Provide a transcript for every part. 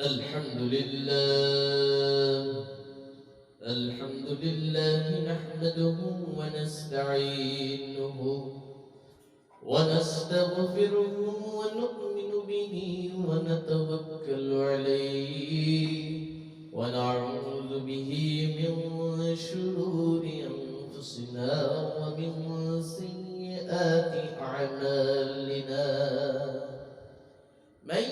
الحمد لله. الحمد لله نحمده ونستعينه ونستغفره ونؤمن به ونتوكل عليه ونعوذ به من شرور أنفسنا ومن سيئات أعمالنا. من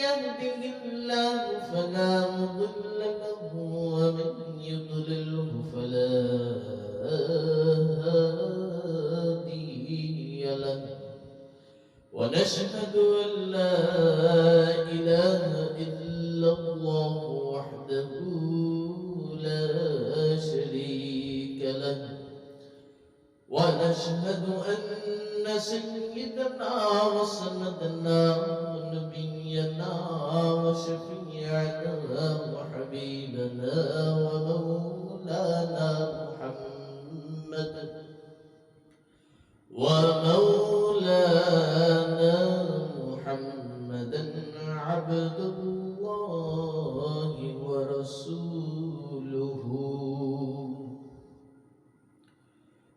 يهده الله فلا مضل له ومن يضلله فلا هادي له. ونشهد أن لا إله إلا الله وحده لا شريك له. ونشهد أن سيدنا وسندنا ونبينا وشفيعنا وحبيبنا ومولانا محمدا عبد الله ورسوله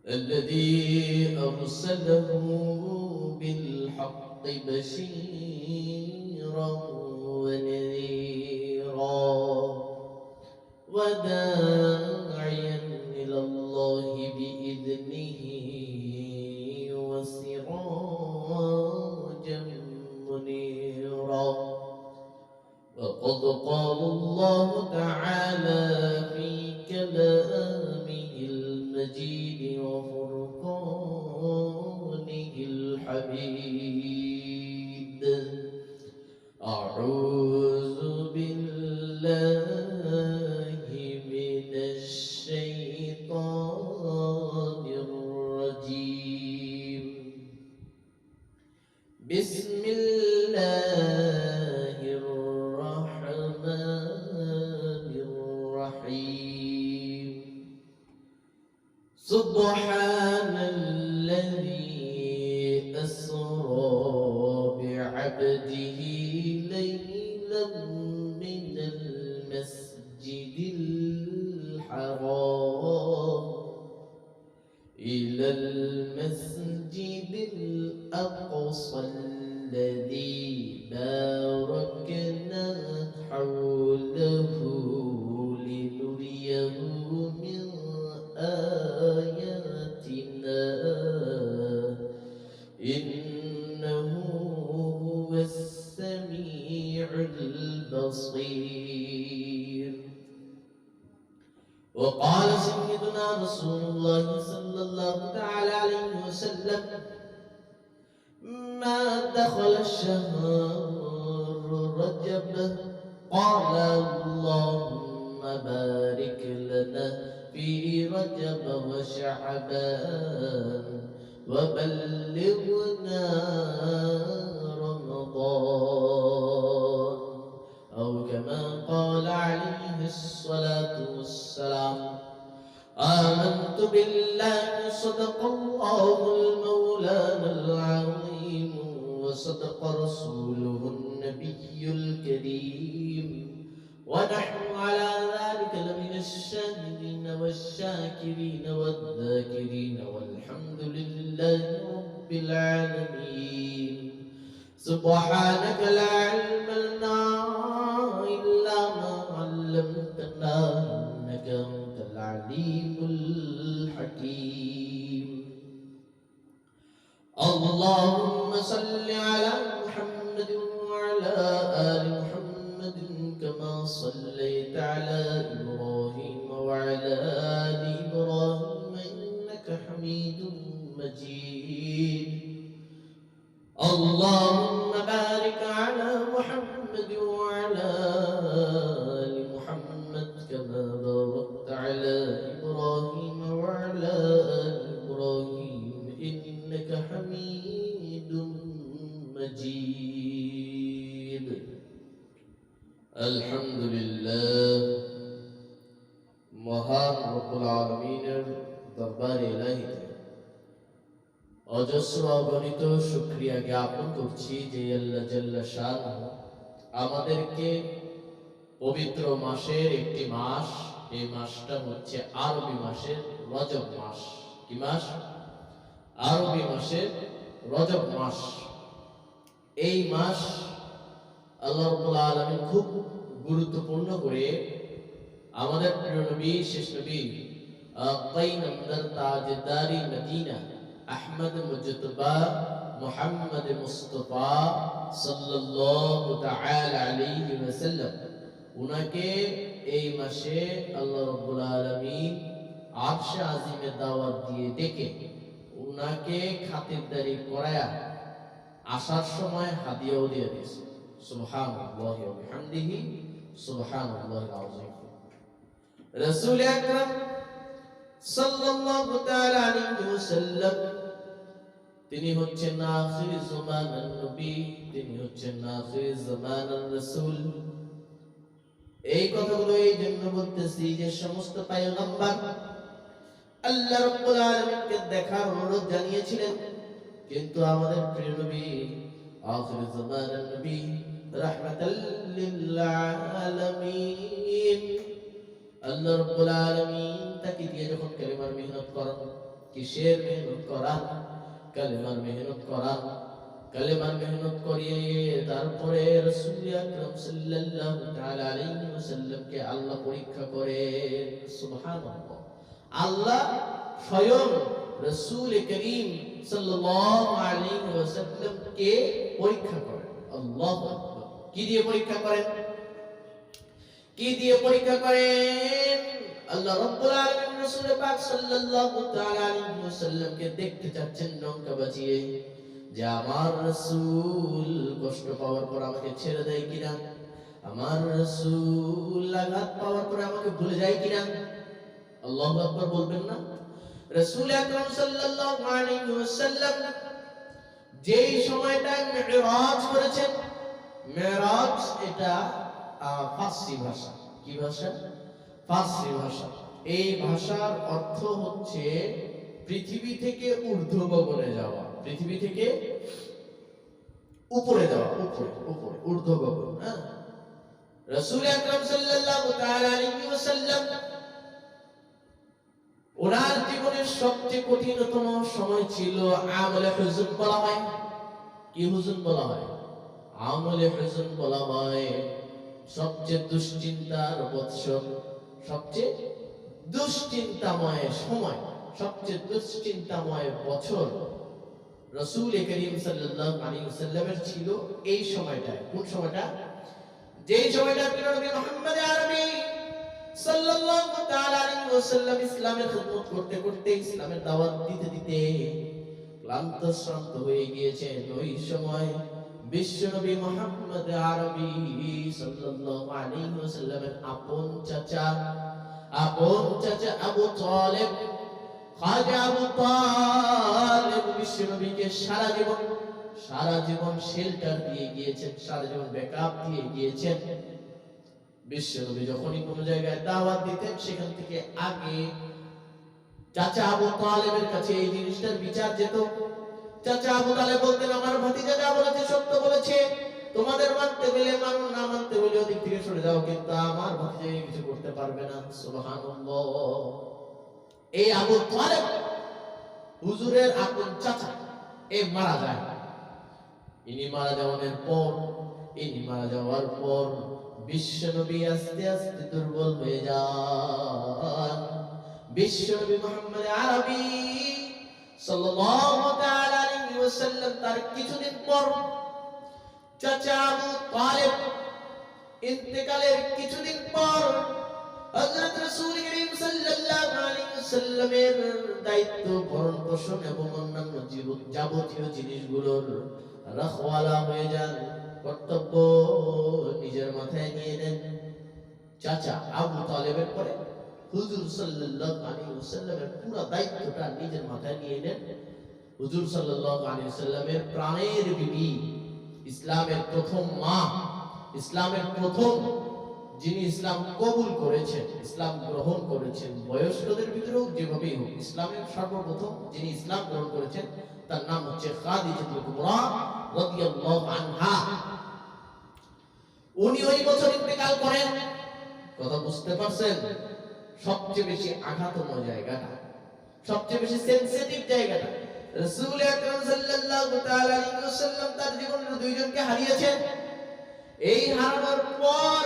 الذي أرسله بالحق بشيرا ونذيرا وداعيا إلى الله بإذنه وسراجا منيرا. وقد قال الله تعالى في كلامه المجيد وفرقانه الحميد: أعوذ بالله من الشيطان الرجيم. بسم الله الرحمن الرحيم. سبحان الذي أسرى بعبده ليلا من المسجد الحرام إلى المسجد الأقصى الذي باركنا حوله لنريه من آياتنا إنه هو السميع البصير. وقال سيدنا رسول الله صلى الله تعالى عليه وسلم: ما دخل الشهر رجب قال اللهم بارك لنا في رجب وشعبان وبلغنا رمضان، أو كما قال عليه الصلاة والسلام: آمنت بالله صدق الله المولانا العظيم وصدق رسوله النبي الكريم، ونحن على ذلك لمن الشاهدين والشاكرين والذاكرين والحمد لله رب العالمين. سبحانك لا علم لنا إلا ما علمتنا إنك أنت العليم الحكيم. اللهم صل على محمد وعلى آل محمد كما صليت على إبراهيم وعلى آل إبراهيم إنك حميد مجيد. اللهم بارك على محمد وعلى آل محمد كما باركت على إبراهيم وعلى آل إبراهيم إنك حميد مجيد. الحمد لله। মহান রব্বুল আলামিনের দরবারে ইলাহিতে অজস্র অগণিত শুকরিয়া জ্ঞাপন করছি যে আল্লাহ জাল্লা শাহ আমাদেরকে পবিত্র মাসের একটি মাস। এই মাসটা হচ্ছে আরবি মাসের রজব মাস। কি মাস? আরবি মাসের রজব মাস। এই মাস আল্লাহ রাব্বুল আলামিন খুব গুরুত্বপূর্ণ করে আমাদের প্রিয় নবী, শেষ নবী, পয়গম্বর তাজদারি মদিনা আহমদ মুজতবা মুহাম্মদ মুস্তাফা সাল্লাল্লাহু তাআলা আলাইহি ওয়াসাল্লাম, উনাকে এই মাসে আল্লাহ রাব্বুল আলামিন আরশে আজিমে দাওয়াত দিয়ে ডেকে উনাকে খাতিরদারি করায়া আসার সময় হাদিয়াও দিয়ে দিয়েছে। সুবহানাল্লাহি ওয়া বিহামদিহি সুবহানাল্লাহিল আযীম। রাসূল আকরাম সাল্লাল্লাহু তাআলা আলাইহি ওয়াসাল্লাম তিনি হচ্ছেন আখির জামানার নবী, তিনি হচ্ছেন আখির জামানার রাসূল। এই কথাগুলো এই জন্য বলতেছি যে সমস্ত পয়গম্বর আল্লাহ রাব্বুল আলামিনকে দেখার অনুরোধ জানিয়েছিলেন, কিন্তু আমাদের প্রিয় নবী আখির জামানার নবী রাহমাতাল লিল আলামিন আল্লাহ রাব্বুল আলামিন তাকে দিয়ে যখন কালেমার মেহনত করান, কিসের মেহনত করান? কালেমার মেহনত করান। কালেমার মেহনত করিয়ে তারপরে রাসূল আকরাম সাল্লাল্লাহু তাআলা আলাইহি ওয়াসাল্লামকে আল্লাহ পরীক্ষা করে। সুবহানাল্লাহ, আল্লাহ স্বয়ং রাসূল করিম সাল্লাল্লাহু আলাইহি ওয়াসাল্লামকে পরীক্ষা করেন। আল্লাহু আকবার। কি দিয়ে পরীক্ষা করেন? কি দিয়ে পরীক্ষা করেন? আল্লাহ রাব্বুল আলামিন রাসূল পাক সাল্লাল্লাহু তাআলা আলাইহি ওয়াসাল্লামকে দেখতে চাচ্ছেন নৌকা বাজিয়ে, যে আমার রাসূল কষ্ট পাওয়ার পর আমাকে ছেড়ে দেয় কিনা, আমার রাসূল আঘাত পাওয়ার পর আমাকে ভুলে যায় কিনা। আল্লাহু আকবার বলবেন না? রাসূল আকরাম সাল্লাল্লাহু আলাইহি ওয়াসাল্লাম যেই সময়টা মিরাজ করেছেন, মিরাজ এটা ফার্সি ভাষা। কি ভাষা? ফার্সি ভাষা। এই ভাষার অর্থ হচ্ছে পৃথিবী থেকে ঊর্ধ্ব গগনে যাওয়া, পৃথিবী থেকে উপরে যাওয়া, উপরে উপরে ঊর্ধ্ব গগন। হ্যাঁ, রাসূল আকরাম সাল্লাল্লাহু তাআলা আলাইহি ওয়াসাল্লাম ওনার জীবনের সবচেয়ে কঠিনতম সময় ছিল আমলে হুজুন বলা হয়। কি হুজুন বলা হয়? আমলে হুজুন বলা হয়। সবচেয়ে দুশ্চিন্তার বৎসর, সবচেয়ে দুশ্চিন্তাময় সময়, সবচেয়ে দুশ্চিন্তাময় বছর রাসূল করিম সাল্লাল্লাহু আলাইহি ওয়াসাল্লামের ছিল এই সময়টা। কোন সময়টা? যেই সময়টা নবী মুহাম্মদ আরবি সাল্লাল্লাহু তাআলা আলাইহি ওয়াসাল্লাম ইসলামের খিদমত করতে করতে, ইসলামের দাওয়াত দিতে দিতে ক্লান্ত শ্রান্ত হয়ে গিয়েছেন। ওই সময় বিশ্বনবী মুহাম্মদ আরবি সাল্লাল্লাহু আলাইহি ওয়াসাল্লামের আপন চাচা আবু তালেব, খাজা আবু তালেব বিশ্বনবীকে সারা জীবন শেল্টার দিয়ে গিয়েছেন, সারা জীবন ব্যাকআপ দিয়ে গিয়েছেন। বিশ্বনবী যখনই কোন জায়গায় দাওয়াত দিতেন, সেখান থেকে আগে চাচা আবু তালেবের কাছে এই জিনিসটার বিচার যেত। চাচা আবু তালেব বলতেন, আমার ভাতিজা যা বলেছে সত্য বলেছে, তোমাদের মানতে বলে মানো, না মানতে বলে ওদিক থেকে সরে যাও, কিন্তু আমার ভাতিজা কিছু করতে পারবে না। সুবহানাল্লাহ। এই আবু তালেব হুজুরের আপন চাচা, মারা যায়। ইনি মারা যাওয়ার পর বিশ্বনবী আস্তে আস্তে দুর্বল হয়ে যান। বিশ্বনবী মুহাম্মদ আরবি সাল্লাল্লাহু তাআলা আলাইহি ওয়াসাল্লাম তার কিছুদিন পর চাচা আবু তালেব ইন্তেকালের কিছুদিন পর হযরত রাসূল করিম সাল্লাল্লাহু আলাইহি ওয়াসাল্লামের দায়িত্ব ভরণ পোষণ এবং অন্যান্য যাবতীয় জিনিসগুলোর রাখওয়ালা হয়ে যান, কর্তব্য নিজের মাথায় নিয়ে নেন। চাচা আবু তালেবের পরে হুজুর সাল্লাল্লাহু আলাইহি ওয়াসাল্লামের পুরো দায়িত্বটা নিজের মাথায় নিয়ে নেন। হুজুর সাল্লাল্লাহু আলাইহি ওয়াসাল্লামের প্রাণের বিবি, ইসলামের প্রথম মা, ইসলামের প্রথম যিনি ইসলাম কবুল করেছেন, ইসলাম গ্রহণ করেছেন, বয়স্কদের ভিতরেও যেভাবেই হোক, ইসলামের সর্বপ্রথম যিনি ইসলাম গ্রহণ করেছেন তার নাম হচ্ছে খাদিজাতুল কুবরা রাদিয়াল্লাহু আনহা। উনি ওই বছর ইন্তেকাল করেন। কথা বুঝতে পারছেন? সবচেয়ে বেশি আঘাতময় জায়গাটা, সবচেয়ে বেশি সেনসিটিভ জায়গাটা। রাসূল আকরাম সাল্লাল্লাহু তাআলা আলাইহি ওয়াসাল্লাম তার জীবনের দুইজনকে হারিয়েছেন। এই হারানোর পর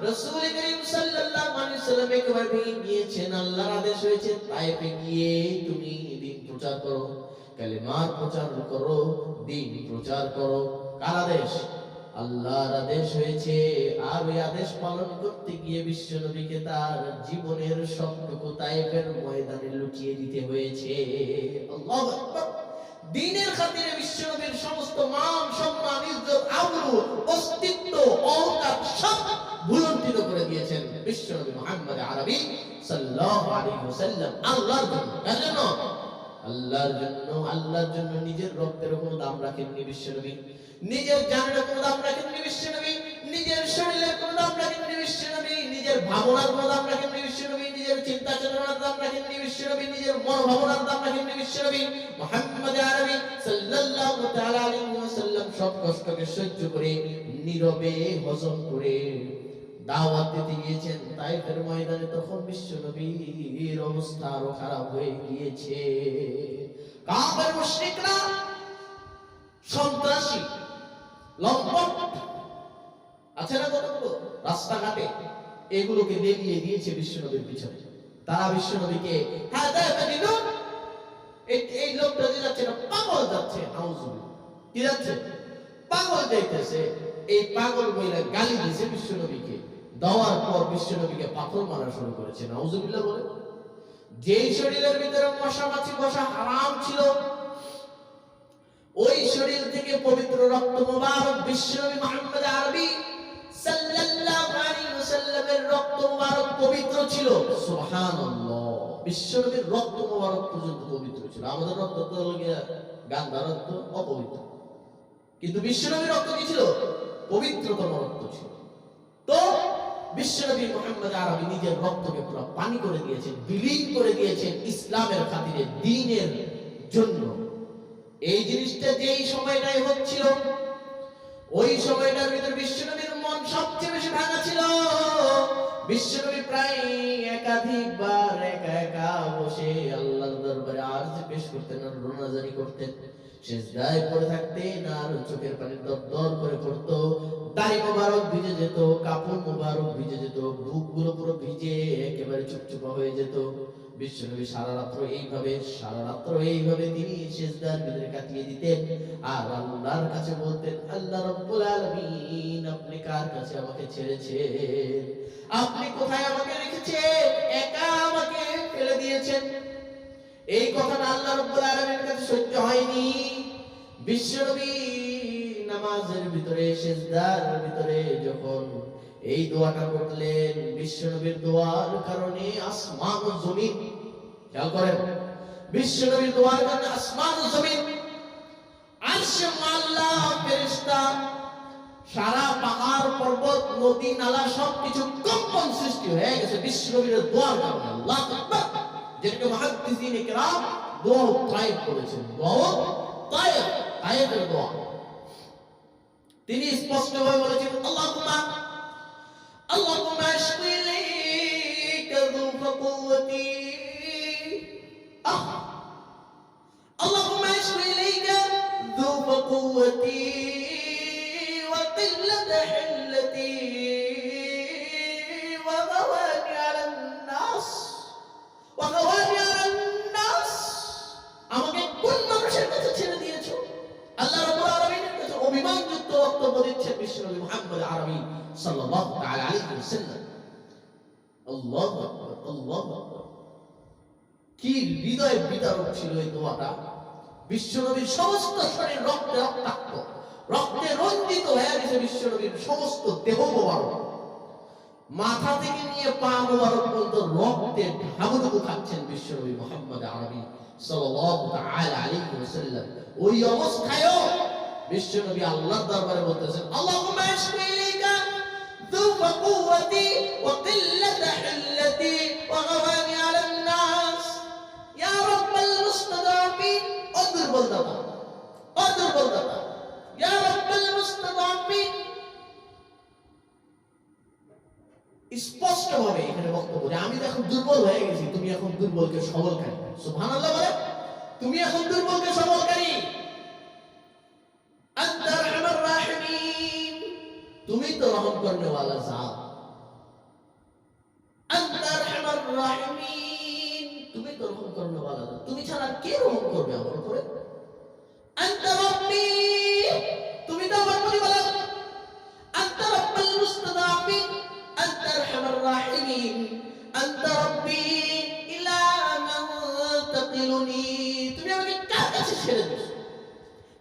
রাসূল করিম সাল্লাল্লাহু আলাইহি ওয়াসাল্লাম একবার ভেঙে গিয়েছেন। আল্লাহর আদেশ হয়েছে তায়েফে গিয়ে তুমি দ্বীন প্রচার করো, কালেমার প্রচার করো, দ্বীন প্রচার করো। কার আদেশ? আল্লাহর আদেশ হয়েছে। আর ওই আদেশ পালন করতে গিয়ে বিশ্বনবীকে তার জীবনের সবটুকু তায়েফের ময়দানে লুটিয়ে দিতে হয়েছে। আল্লাহু আকবার। দ্বীনের খাতিরে বিশ্বনবীর সমস্ত মান সম্মান ইজ্জত আবরু অস্তিত্ব অহংকার সব ভুলুণ্ঠিত করে দিয়েছেন বিশ্বনবী মুহাম্মদ আরবি সাল্লাল্লাহু আলাইহি ওয়াসাল্লাম। আল্লাহর জন্য, কার জন্য? আল্লাহর জন্য। আল্লাহর জন্য নিজের রক্তের কোনো দাম রাখেননি বিশ্বনবী, নিজের জানের কোনো দাম রাখেননি বিশ্বনবী, নিজের শরীরের কোনো দাম রাখেননি বিশ্বনবী, নিজের ভাবনার কোনো দাম রাখেননি বিশ্বনবী, নিজের চিন্তা চেতনার দাম রাখেননি বিশ্বনবী, নিজের মনোভাবনার দাম রাখেননি বিশ্বনবী মুহাম্মদ আরবি সাল্লাল্লাহু তাআলা আলাইহি ওয়াসাল্লাম। সব কষ্টকে সহ্য করে নীরবে হজম করে দাওয়াত দিতে গিয়েছেন তায়েফের ময়দানে। তখন বিশ্বনবীর অবস্থা আরো খারাপ হয়ে গিয়েছে। কাফের মুশরিকরা, সন্ত্রাসী, লম্পট আছে না কতগুলো রাস্তাঘাটে, এগুলোকে লেলিয়ে দিয়েছে বিশ্বনবীর পিছনে। তারা বিশ্বনবীকে এই লোকটা যে যাচ্ছে না পাগল যাচ্ছে, নাউজুবিল্লাহ। কি যাচ্ছে? পাগল যাইতেছে। এই পাগল মহিলা গালি দিয়েছে বিশ্বনবীকে, দেওয়ার পর বিশ্বনবীকে পাথর মারা শুরু করেছে। নাউজুবিল্লাহ বলে। যেই শরীরের ভিতরে মশা মাছি বসা হারাম ছিল, ওই শরীর থেকে পবিত্র রক্ত মুবারক বিশ্বনবী মুহাম্মদ আরবি সাল্লাল্লাহু আলাইহি ওয়াসাল্লামের রক্ত মুবারক পবিত্র ছিল। সুবহানাল্লাহ। বিশ্বনবীর রক্ত মুবারক পর্যন্ত পবিত্র ছিল। আমাদের রক্ত তো হলো গিয়া গান্ধা রক্ত, অপবিত্র। কিন্তু বিশ্বনবীর রক্ত কি ছিল? পবিত্রতম রক্ত ছিল। তো বিশ্বনবী মুহাম্মদ আরবি নিজের রক্তকে পুরো পানি করে দিয়েছেন, বিলীন করে দিয়েছেন ইসলামের খাতিরে, দ্বীনের জন্য। এই জিনিসটা যেই সময়টাই হচ্ছিল, ওই সময়টার ভিতরে বিশ্বনবীর মন সবচেয়ে বেশি ভাঙা ছিল। বিশ্বনবী প্রায় একাধিকবার একা একা বসে আল্লাহর দরবারে আরজ পেশ করতেন, আর রোনাজারি করতেন, সিজদায় পড়ে থাকতেন, আর চোখের পানি দরদর করে পড়তো। দাড়ি মোবারক ভিজে যেত, কাপড় মোবারক ভিজে যেত, বুকগুলো পুরো ভিজে একেবারে চুপচুপা হয়ে যেত। বিশ্বনবী সারা রাত্র এইভাবে তিনি সিজদার ভিতরে কাটিয়ে দিতেন, আর আল্লাহর কাছে বলতেন, আল্লাহ রাব্বুল আলামিন, আপনি কার কাছে আমাকে ছেড়েছেন? আপনি কোথায় আমাকে রেখেছেন? একা আমাকে ফেলে দিয়েছেন। এই কথাটা আল্লাহ রাব্বুল আলামিনের কাছে সহ্য হয়নি। বিশ্বনবী নামাজের ভিতরে, সিজদার ভিতরে যখন এই দোয়াটা করলেন, বিশ্বনবীর দোয়ার কারণে আসমান ও জমিন, খেয়াল করেন, বিশ্বনবীর দোয়ার কারণে আসমান ও জমিন, আরশে আল্লাহ, ফেরেশতা, সারা পাহাড় পর্বত নদী নালা সবকিছু কম্পন সৃষ্টি হয়ে গেছে বিশ্বনবীর দোয়ার কারণে। আল্লাহু আকবার। যেটাকে মুহাদ্দিসিনে কেরাম দোয়া তায়েব করেছেন, দোয়া তায়েব, তায়েবের দোয়া। তিনি স্পষ্টভাবে বলেছেন, আল্লাহুম্মা আশকি ইলাইকা যুফা কুওয়াতি, আল্লাহুম্মা আশকি ইলাইকা যুফা কুওয়াতি ওয়া কিল্লাতা হিল্লাতি ওয়া গাওয়ানি আলান নাস, ওয়া গাওয়ানি আলান নাস। আমাকে কোন মানুষের কাছে ছেড়ে দিয়েছো? আল্লাহ রাব্বুল আলামিনের কাছে অভিমানযুক্ত বক্তব্য দিচ্ছেন বিশ্বনবী মুহাম্মদ আরবি সাল্লাল্লাহু তাআলা আলাইহি ওয়াসাল্লাম। আল্লাহু আকবার, আল্লাহু আকবার। কি হৃদয় বিদারক ছিল এই দোয়াটা। বিশ্বনবীর সমস্ত শরীর রক্তে রক্তাক্ত, রক্তে রঞ্জিত হয়ে গেছে। বিশ্বনবীর সমস্ত দেহ মোবারক, মাথা থেকে নিয়ে পা মোবারক পর্যন্ত রক্তে ঢাবুডুবু খাচ্ছেন বিশ্বনবী মুহাম্মদ আরবি সাল্লাল্লাহু তাআলা আলাইহি ওয়াসাল্লাম। ওই অবস্থায়ও বিশ্বনবী আল্লাহর দরবারে বলতেছেন, আল্লাহুম্মা আশকি ইলাইকা যুফা কুওয়াতি ওয়া কিল্লাতা হিল্লাতি ওয়া গাওয়ানি আলান নাস, ইয়া রাব্বাল মুস্তাদাফিন। ও দুর্বল দাতা, ও দুর্বল দাতা, ইয়া রাব্বাল মুস্তাদাফিন, স্পষ্ট ভাবে এখানে বক্তব্য যে আমি তো এখন দুর্বল হয়ে গেছি, তুমি এখন দুর্বলকে সবলকারী। সুবহানাল্লাহ বলে, তুমি এখন দুর্বলকে সবলকারী। আনতা আরহামার রাহিমিন, তুমি তো রহম করনে ওয়ালা জাত। আনতা আরহামার রাহিমিন, তুমি তো রহম করনে ওয়ালা জাত। তুমি ছাড়া কে রহম করবে আমার উপরে? আনতা রাব্বি, তুমি তো আমার প্রতিপালক। আনতা রাব্বুল মুস্তাদাফিন, আনতা আরহামার রাহিমিন, আনতা রাব্বি ইলা মান তাকিলুনি, তুমি আমাকে কার কাছে ছেড়ে দিছো?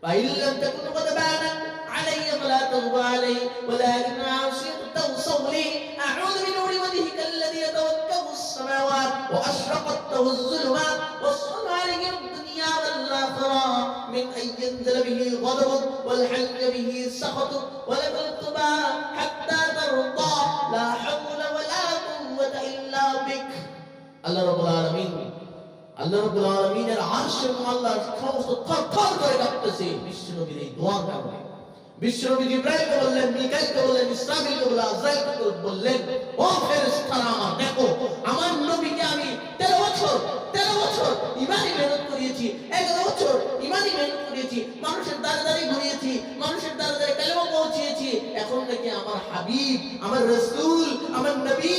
فإن لم تكن قد بانت علي فلا تغضى علي ولكن عاصيت توصل لي أعوذ بنور وجهك الذي يتوكب السماوات وأشرقت له الظلمات والصنع عليه الدنيا والآخرة من أن ينزل به غضبك والحل به سخطك ولك القبى حتى ترضى لا حول ولا قوة إلا بك. الله رب العالمين, আল্লাহ রাব্বুল আলামিনের আরশ এবং আল্লাহর সমস্ত থরথর করে কাঁপতেছে বিশ্বনবীর এই দোয়ার কারণে। বিশ্বনবী জিবরাইলকে বললেন, মিকাইলকে বললেন, ইসরাফিলকে বললেন, আজরাইলকে বললেন, ও ফেরেশতারা আমার, দেখো আমার নবীকে আমি 13 বছর ইমানি মেহনত করিয়েছি, 11 বছর ইমানি মেহনত করিয়েছি, মানুষের দ্বারে দ্বারে ঘুরিয়েছি, মানুষের দ্বারে দ্বারে কালেমা পৌঁছিয়েছি। এখন নাকি আমার হাবিব, আমার রাসূল, আমার নবী,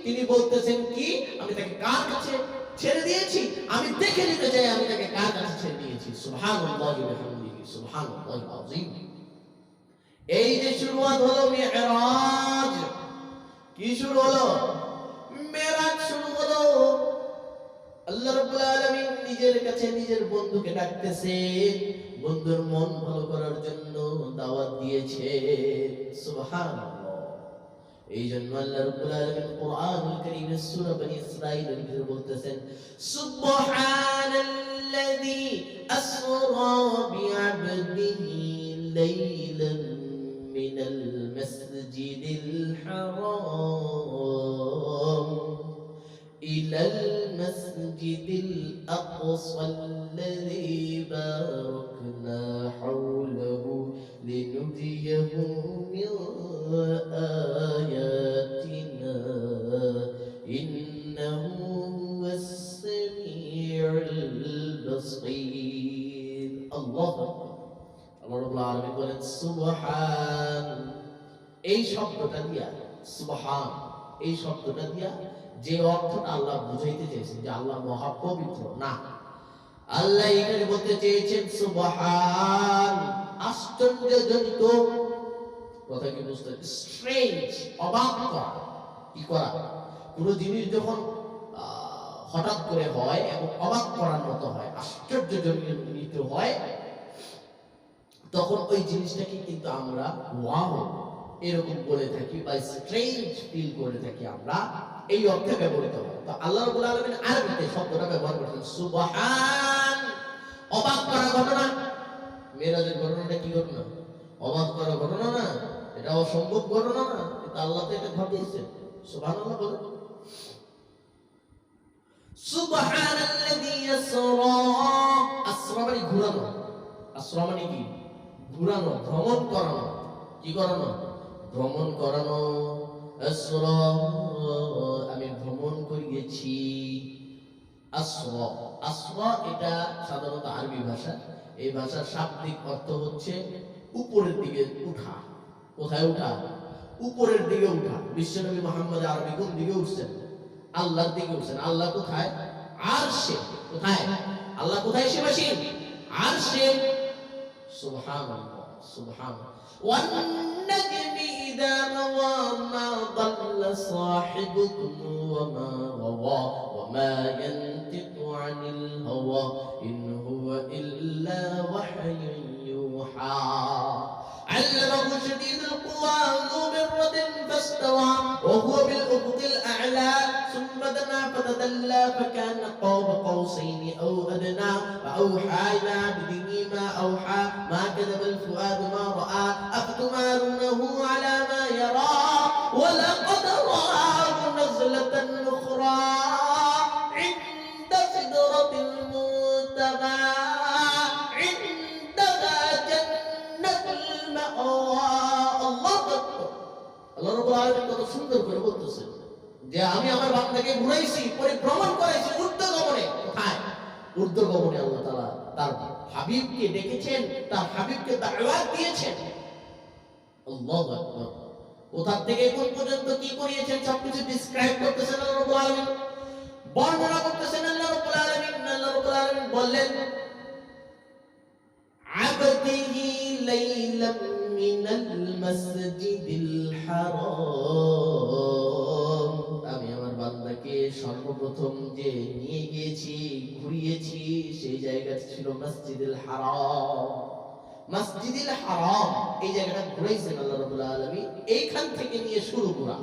তিনি বলতেছেন কি আমি তাকে কার কাছে ছেড়ে দিয়েছি? আমি দেখে নিতে চাই আমি তাকে কার কাছে ছেড়ে দিয়েছি। সুবহানাল্লাহি ওয়া বিহামদিহি, সুবহানাল্লাহিল আযীম। এই যে শুরুয়াত হলো মিরাজ, কি শুরু হলো? মিরাজ শুরু হলো। আল্লাহ রাব্বুল আলামিন নিজের কাছে নিজের বন্ধুকে ডাকতেছে, বন্ধুর মন ভালো করার জন্য দাওয়াত দিয়েছে। সুবহানাল্লাহ। এই জন্য আল্লাহ রাব্বুল আলামিন কোরআনুল কারীমের সূরা বনী ইসরাঈলের ভিতরে বলতেছেন, সুবহানাল্লাযী আসরা বিআবদিহি লাইলান মিনাল মাসজিদিল হারাম ইলাল মাসজিদিল আকসাল্লাযী বারাকনা হাওলাহু লিনুরিয়াহু মিন آياتنا إنه هو السميع البصير. الله رب العالمين বলেন সুবহান। এই শব্দটা দিয়া, সুবহান এই শব্দটা দিয়া যে অর্থটা আল্লাহ বুঝাইতে চেয়েছেন যে আল্লাহ মহাপবিত্র, না, আল্লাহ এখানে বলতে চেয়েছেন সুবহান, আশ্চর্যজনিত কথা। কি বুঝতে? স্ট্রেঞ্জ, অবাক করা। কি করা? কোন জিনিস যখন হঠাৎ করে হয় এবং অবাক করার মতো হয়, আশ্চর্যজনিত হয়, তখন ওই জিনিসটাকে কিন্তু আমরা ওয়াও এরকম বলে থাকি বা স্ট্রেঞ্জ ফিল করে থাকি আমরা, এই অর্থে ব্যবহৃত হয়। তো আল্লাহ রাব্বুল আলামিন আরবিতে শব্দটা ব্যবহার করেছেন সুবহান, অবাক করা ঘটনা। মেরাজের ঘটনাটা কি ঘটনা? অবাক করা ঘটনা না, এটা অসম্ভব ঘটনা না, এটা আল্লাহ তো এটা ঘটিয়েছেন। সুবহানাল্লাহ বলেন। সুবহানাল্লাযী আসরা, আসরা মানে ঘুরানো, আসরা মানে কি? ঘুরানো, ভ্রমণ করানো। কি করানো? ভ্রমণ করানো। আসরা, আমি ভ্রমণ করিয়েছি। আসরা, আসরা এটা সাধারণত আরবি ভাষা। এই ভাষার শাব্দিক অর্থ হচ্ছে উপরের দিকে উঠা। কোথায় উঠা? উপরের দিকে উঠা। বিশ্বনবী মুহাম্মদ আরবি কোন দিকে উঠছেন? আল্লাহর দিকে উঠছেন। আল্লাহ কোথায়? আরশে। কোথায়? আল্লাহ কোথায় সীমাসীন? আরশে। সুবহানাল্লাহ, সুবহানাল্লাহ। ওয়ান নাজমি ইযা হাওয়া মা দাল্লা সাহিবুকুম ওয়া মা গাওয়া ওয়া মা ইয়ানতিকু আনিল হাওয়া ইন হুয়া ইল্লা ওয়াহয়ুন ইউহা। علمه شديد القوى ذو مرة فاستوى وهو بالأفق الأعلى ثم دنا فتدلى فكان قاب قوسين أو أدنى فأوحى إلى عبده ما أوحى ما كذب الفؤاد ما رأى أفتمارونه على ما يرى ولقد رآه نزلة أخرى عند سدرة المنتهى আল্লাহ রাব্বুল আলামিন কত সুন্দর করে বলতেছেন যে আমি আমার বান্দাকে ঘুরাইছি, পরিভ্রমণ করাইছি ঊর্ধ্বগমনে। কোথায়? ঊর্ধ্বগমনে আল্লাহ তাআলা তার হাবিবকে ডেকেছেন, তার হাবিবকে দাওয়াত দিয়েছেন। আল্লাহু আকবার। কোথা থেকে কোন পর্যন্ত কি করিয়েছেন সবকিছু ডিসক্রাইব করতেছেন আল্লাহ রাব্বুল আলামিন, বর্ণনা করতেছেন আল্লাহ রাব্বুল আলামিন। আল্লাহ রাব্বুল আলামিন বললেন আবদিহি লাইলাম মিনাল মাসজিদিল হারাম, আমি আমার বান্দাকে সর্বপ্রথম যে নিয়ে গিয়েছি, ঘুরিয়েছি, সেই জায়গাটা ছিল মসজিদুল হারাম। মসজিদুল হারাম এই জায়গাটা ঘুরাইছেন আল্লাহ রাব্বুল আলামিন। এইখান থেকে নিয়ে শুরু ঘোরা,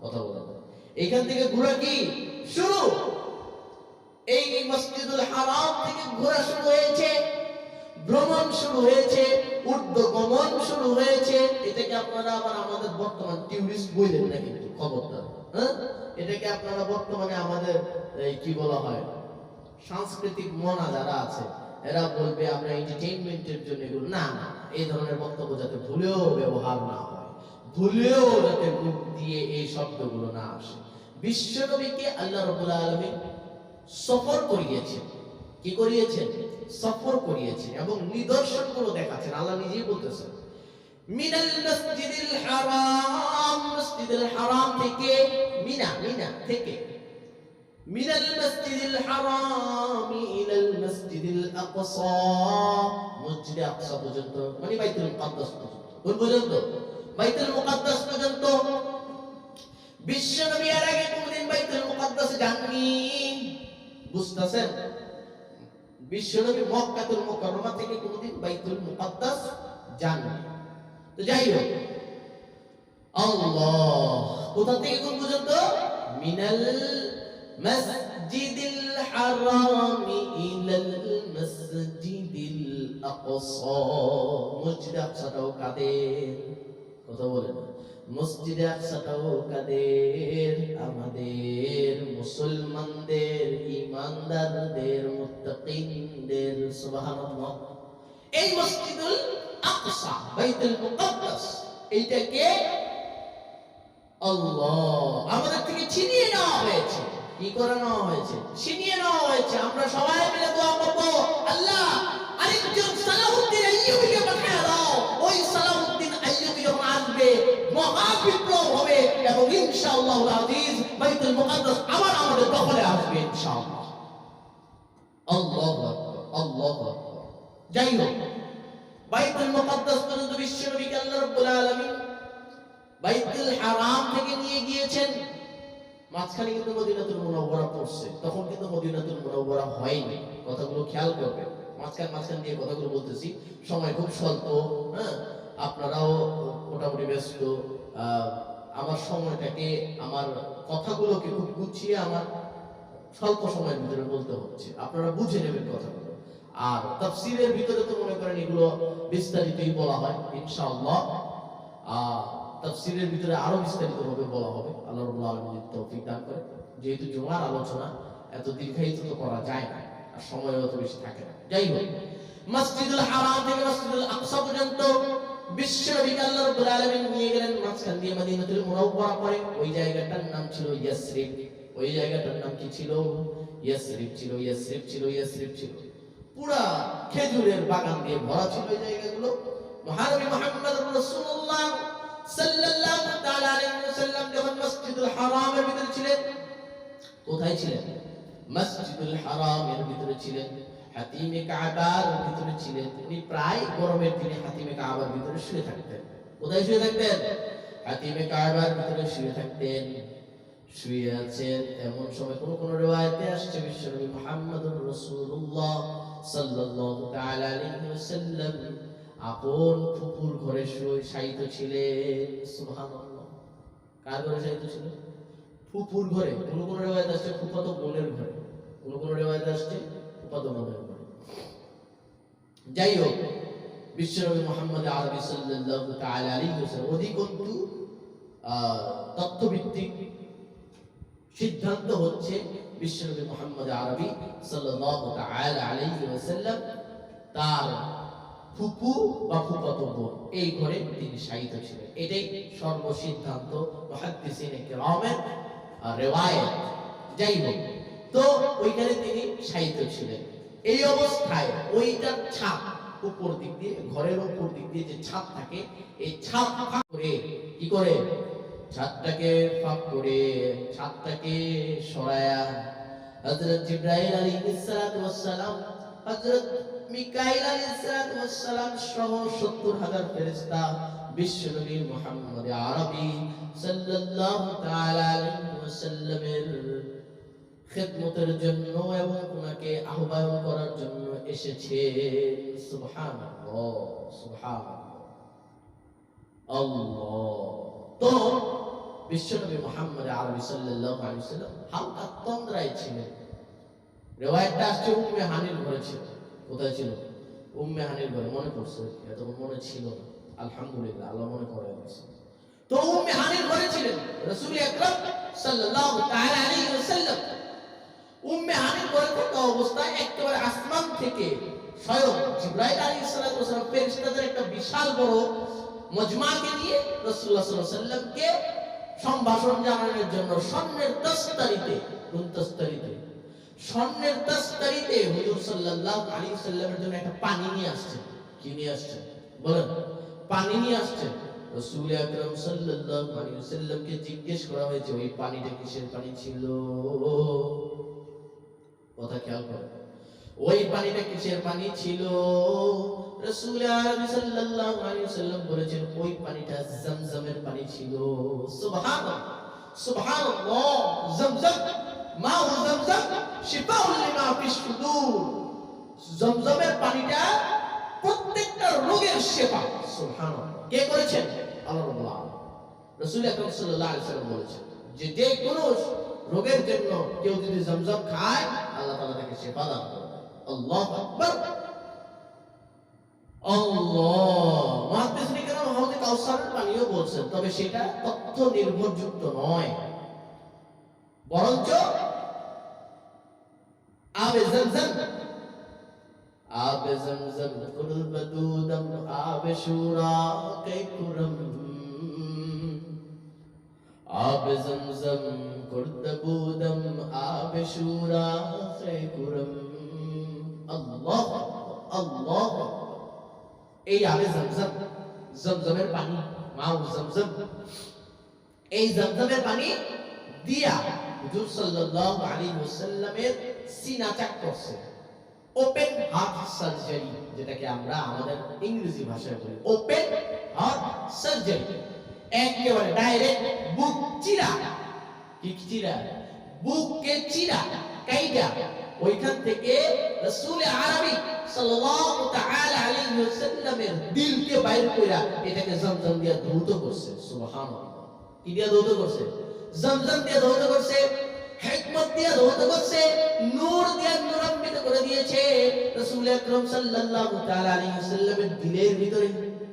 কথা বলা, এইখান থেকে ঘোরা কি শুরু। এই মসজিদুল হারাম থেকে ঘোরা শুরু হয়েছে, ভ্রমণ শুরু হয়েছে, ঊর্ধ্বগমন শুরু হয়েছে। এটাকে আপনারা আবার আমাদের বর্তমান টুরিস্ট বললেন না কিন্তু, খবরদার। হ্যাঁ, এটাকে আপনারা বর্তমানে আমাদের কি বলা হয়, সাংস্কৃতিক মনা যারা আছে এরা বলবে আমরা এন্টারটেইনমেন্টের জন্য এগুলো। না না, এই ধরনের বক্তব্য যাতে ভুলেও ব্যবহার না হয়, ভুলেও যাতে মুখ দিয়ে এই শব্দগুলো না আসে। বিশ্বনবীকে আল্লাহ রাব্বুল আলামিন সফর করিয়েছেন। কি করিয়েছেন? সফর করিয়েছেন এবং নিদর্শনগুলো দেখাচ্ছেন। আল্লাহ নিজেই বলতেছেন মিনাল মসজিদিল হারাম, মসজিদুল হারাম থেকে, মিনা থেকে, মিনাল মসজিদিল হারাম ইলাল মসজিদিল আকসা, মসজিদে আকসা পর্যন্ত, মানে বাইতুল মুকাদ্দাস পর্যন্ত। কোন পর্যন্ত? বাইতুল মুকাদ্দাস পর্যন্ত। বিশ্বনবী এর আগে কোনদিন বাইতুল মুকাদ্দাসে যাননি, বুঝতেছেন? বিশ্বনবী মক্কাতুল মুকাররমা থেকে কোনদিন বাইতুল মুকাদ্দাস যাননি। তো যাই হোক, আল্লাহ কোথা থেকে কোন পর্যন্ত? মিনাল মাসজিদিল হারাম ইলাল মাসজিদিল আকসা, মসজিদে আকসাটাও কাদের? কথা বলেন, মসজিদে আকসাটাও কাদের? আমাদের মুসলমানদের, ঈমানদারদের, মুত্তাকিনদের। সুবহানাল্লাহ। এই মসজিদুল আকসা, বাইতুল মুকাদ্দাস, এইটাকে আল্লাহ আমাদের থেকে ছিনিয়ে নেওয়া হয়েছে। কি করে নেওয়া হয়েছে? ছিনিয়ে নেওয়া হয়েছে। আমরা সবাই মিলে দোয়া করব, আল্লাহ আরেকজন সালাউদ্দিন আইয়ুবীকে পাঠিয়ে দাও। ওই সালাউদ্দিন আইয়ুবী যখন আসবে মহা বিপ্লব হবে এবং ইনশাআল্লাহুল আজিজ বাইতুল মুকাদ্দাস আবার আমাদের দখলে আসবে ইনশাআল্লাহ। আল্লাহু আকবার, আল্লাহু আকবার। যাই হোক, বাইতুল মুকাদ্দাস পর্যন্ত বিশ্বনবীকে আল্লাহ রাব্বুল আলামিন বাইতুল হারাম থেকে নিয়ে গিয়েছেন। মাঝখানে কিন্তু মদিনাতুল মুনাওয়ারা পড়ছে, তখন কিন্তু মদিনাতুল মুনাওয়ারা হয়নি। কথাগুলো খেয়াল করবেন, মাঝখান দিয়ে কথাগুলো বলতেছি, সময় খুব স্বল্প। হ্যাঁ, আপনারাও মোটামুটি ব্যস্ত। আমার সময়টাকে, আমার কথাগুলোকে খুব গুছিয়ে আমার স্বল্প সময়ের ভিতরে বলতে হচ্ছে, আপনারা বুঝে নেবেন কথাগুলো। আর তাফসীরের ভিতরে তো মনে করেন এগুলো বিস্তারিতই বলা হয় ইনশাআল্লাহ। তাফসীরের ভিতরে আরো বিস্তারিতভাবে বলা হবে, আল্লাহ রাব্বুল আলামিন যদি তৌফিক দান করে। যেহেতু জুমার আলোচনা এত দীর্ঘায়িত তো করা যায় না, আর সময়ও অত বেশি থাকে না। যাই হোক, মসজিদুল হারাম থেকে মসজিদুল আকসা পর্যন্ত বিশ্বনবীকে আল্লাহ রাব্বুল আলামিন নিয়ে গেলেন। মাঝখান দিয়ে মদিনাতুল মুনাওয়ারা পড়ে, ওই জায়গাটার নাম ছিল ইয়াসরিব। ওই জায়গাটার নাম কি ছিল? ইয়াসরিব ছিল, ইয়াসরিব ছিল, ইয়াসরিব ছিল। পুরা খেজুরের বাগান দিয়ে ভরা ছিল এই জায়গাগুলো। মহানবী মুহাম্মদুর রাসূলুল্লাহ সাল্লাল্লাহু তাআলা আলাইহি ওয়াসাল্লাম যখন মসজিদুল হারামের ভিতরে ছিলেন, কোথায় ছিলেন? মসজিদুল হারামের ভিতরে ছিলেন, হাতিমে কাবার ভিতরে ছিলেন। তিনি প্রায় গরমের দিনে হাতিমে কাবার ভিতরে শুয়ে থাকতেন। কোথায় শুয়ে থাকতেন? হাতিমে কাবার ভিতরে শুয়ে থাকতেন। শুয়ে আছেন এমন সময় কোন রিওয়ায়াতে আসছে বিশ্বনবী মুহাম্মদুর রাসূলুল্লাহ সাল্লাল্লাহু তাআলা আলাইহি ওয়াসাল্লাম আপন ফুপুর ঘরে শায়িত ছিলেন। সুবহানাল্লাহ। কার ঘরে শায়িত ছিলেন? ফুপুর ঘরে। কোন রিওয়ায়াত আসছে ফুফাতো বোনের ঘরে, কোন রিওয়ায়াত আসছে ফুফাতো বোনের ঘরে। যাই হোক, বিশ্বনবী মুহাম্মদ আরবি সাল্লাল্লাহু তাআলা আলাইহি ওয়াসাল্লাম অধিকন্তু তথ্যভিত্তিক সিদ্ধান্ত হচ্ছে বিশ্বনবী মুহাম্মদ আরবি সাল্লাল্লাহু তাআলা আলাইহি ওয়াসাল্লাম তার ফুপু বা ফুফাতো বোন, এই ঘরে তিনি শায়িত ছিলেন। এটাই সর্বসিদ্ধান্ত মুহাদ্দিসিনে কেরামের রিওয়ায়াত। যাই হোক, তো ওইখানে তিনি শায়িত ছিলেন। এই অবস্থায় ওইটার ছাদ উপর দিক দিয়ে, ঘরের উপর দিক দিয়ে যে ছাদ থাকে, এই ছাদ ফাঁক করে কি করে, ছাদটাকে ফাঁক করে ছাদটাকে সরায়া হযরত জিবরাইল আলাইহিস সালাতু ওয়াস সালাম, হযরত মিকাইল আলাইহিস সালাতু ওয়াস সালাম সহ ৭০,০০০ ফেরেশতা বিশ্বনবী মুহাম্মদ আরবী সাল্লাল্লাহু তাআলা আলাইহি ওয়াসাল্লামের খিদমতের জন্য এবং ওনাকে আহ্বান করার জন্য এসেছে। সুবহানাল্লাহ, সুবহানাল্লাহ, আল্লাহ। তো বিশ্বনবী মুহাম্মদ আরবী সাল্লাল্লাহু আলাইহি ওয়াসাল্লাম হালকা তন্দ্রায় ছিলেন। রিওয়ায়াতটা আসছে উম্মে হানির ঘরে ছিল। কোথায় ছিল? উম্মে হানির ঘরে। মনে পড়ছে? এতক্ষণ মনে ছিল না। আলহামদুলিল্লাহ, আল্লাহ মনে করায় দিয়েছে। তো উম্মে হানির ঘরে ছিলেন রাসূল আকরাম সাল্লাল্লাহু তাআলা আলাইহি ওয়াসাল্লাম। উম্মে হানির ঘরে থাকা অবস্থায় একেবারে আসমান থেকে স্বয়ং জিবরাইল আলাইহিস সালাতু ওয়াস সালাম ফেরেশতাদের একটা বিশাল বড় মজমাকে নিয়ে রাসূলুল্লাহ সাল্লাল্লাহু আলাইহি ওয়াসাল্লামকে সম্ভাষণ জানানোর জন্য স্বর্ণের তস্তারিতে, স্বর্ণের তস্তারিতে হুজুর সাল্লাল্লাহু আলাইহি ওয়াসাল্লামের জন্য একটা পানি নিয়ে আসছেন। কি নিয়ে আসছেন বলেন? পানি নিয়ে আসছেন। রাসূল আকরাম সাল্লাল্লাহু আলাইহি ওয়াসাল্লামকে জিজ্ঞেস করা হয়েছে ওই পানিটা কিসের পানি ছিল? কথা খেয়াল করেন, ওই পানিটা কিসের পানি ছিল? রাসূল আরবি সাল্লাল্লাহু আলাইহি ওয়াসাল্লাম বলেছেন ওই পানিটা জমজমের পানি ছিল। সুবহানাল্লাহ, সুবহানাল্লাহ। জমজম, মাউ জমজম শিফাউল লিমা ফিস সুদূর। জমজমের পানিটা প্রত্যেকটা রোগের শিফা। সুবহানাল্লাহ। কে করেছেন? আল্লাহ রাব্বুল আলামিন। রাসূল আকরাম সাল্লাল্লাহু আলাইহি ওয়াসাল্লাম বলেছেন যে কোনো রোগের জন্য কেউ যদি জমজম খায় আল্লাহ তাআলা তাকে শিফা দান করবে। আল্লাহু আকবার, আল্লাহ। মুহাদ্দিসিনে কেরাম হাউজে কাউসারের পানিও বলছেন, তবে সেটা তথ্য নির্ভরযুক্ত নয়, বরঞ্চ আবে জমজম, আবে জমজম কুরব দুদম আবে শুরা কে কুরম, আবে জমজম কুরব দুদম আবে শুরা কে কুরম। আল্লাহ, আল্লাহ। এই আবে জমজম, জমজমের পানি, মাউ জমজম, এই জমজমের পানি দিয়া হুজুর সাল্লাল্লাহু আলাইহি ওয়াসাল্লামের সিনা চাক করছে। ওপেন হার্ট সার্জারি, যেটাকে আমরা আমাদের ইংরেজি ভাষায় বলি ওপেন হার্ট সার্জারি। একেবারে ডাইরেক্ট বুক চিরা, কি চিরা? বুককে চিরা কাইদা ওইখান থেকে রাসূল আরবী সাল্লাল্লাহু তাআলা আলাইহি ওয়াসাল্লামের দিলকে বাইর কইরা এটাকে জমজম দিয়ে ধৌত করছে। সুবহানাল্লাহ। কি দিয়ে ধৌত করছে? জমজম দিয়ে ধৌত করছে, হিকমত দিয়ে ধৌত করছে, নূর দিয়ে নূরান্বিত করে দিয়েছে রাসূল আকরাম সাল্লাল্লাহু তাআলা আলাইহি ওয়াসাল্লামের দিলের ভিতরে।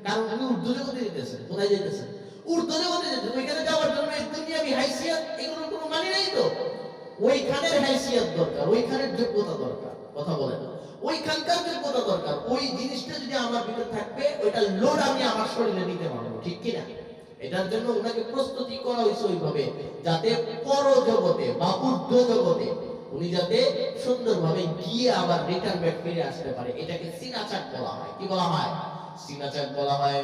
কারণ উনি উর্দু জগতে যেতেছেন। কোথায় যেতেছেন? উর্দু জগতে যেতেছেন। ওইখানে যাওয়ার জন্য এই দুনিয়াবি হাইসিয়ত এগুলোর কোনো মানে নাই তো। ওইখানের হাইসিয়ত দরকার, ওইখানের যোগ্যতা দরকার। কথা বলে না, ওইখানকার যোগ্যতা দরকার। ওই জিনিসটা যদি আমার ভিতরে থাকবে, ওইটা লোড আমি আমার শরীরে নিতে পারবো, ঠিক কিনা? এটার জন্য ওনাকে প্রস্তুতি করা হয়েছে ওইভাবে, যাতে পরজগতে বা ঊর্ধ্ব জগতে উনি যাতে সুন্দরভাবে গিয়ে আবার রিটার্ন ব্যাক ফিরে আসতে পারে। এটাকে সিনাচাক বলা হয়। কি বলা হয়? সিনাচাক বলা হয়।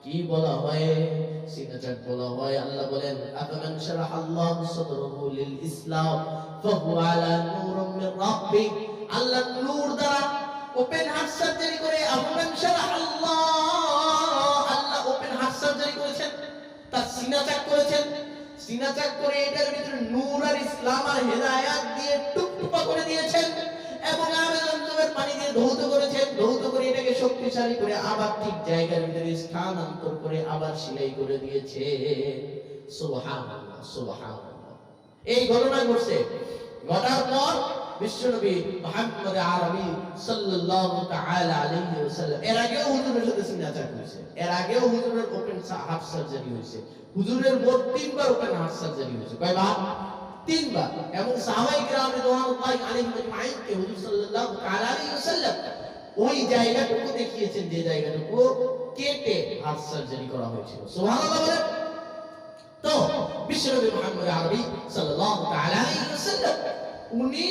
কি বলা হয়? সিনাচাক বলা হয়। আল্লাহ বলেন আফামান শারাহাল্লাহু সাদরাহু লিল ইসলাম ফাহুয়া আলা নূরিন মির রাব্বি। আল্লাহ নূর দ্বারা ওপেন হার্ট সার্জারি করে আফামান শারাহাল্লাহ, আল্লাহ ওপেন হার্ট সার্জারি করেছেন, তার সিনাচাক করেছেন। সিনাচাক করে এটার ভিতরে নূর আর ইসলাম আর হেদায়েত দিয়ে টুকটুকা করে দিয়েছেন এবং আবে জমজমের পানি দিয়ে ধৌত করেছেন। ধৌত করে এটাকে শক্তিশালী করে আবার ঠিক জায়গার ভিতরে স্থানান্তর করে আবার সেলাই করে দিয়েছে। সুবহানাল্লাহ, সুবহানাল্লাহ। এই ঘটনা ঘটছে। ঘটার পর বিশ্বনবী মুহাম্মদ আরবী সাল্লাল্লাহু তাআলা আলাইহি ওয়াসাল্লাম, এর আগেও হুজুরের সাথে সিনাচাক হয়েছে, এর আগেও হুজুরের ওপেন হার্ট সার্জারি হয়েছে। হুজুরের মোট 3 বার ওপেন হার্ট সার্জারি হয়েছে। কয়বার? 3 বার। এবং সাহাবায়ে কেরাম রাদিয়াল্লাহু আলাইহিম আজমাইন কে হুজুর সাল্লাল্লাহু তাআলা আলাইহি ওয়াসাল্লাম ওই জায়গাটুকু দেখিয়েছেন যে জায়গাটুকু কেটে হার্ট সার্জারি করা হয়েছিল। সুবহানাল্লাহ বলেন। তো বিশ্বনবী মুহাম্মদ আরবি সাল্লাল্লাহু তাআলা আলাইহি ওয়াসাল্লাম উনি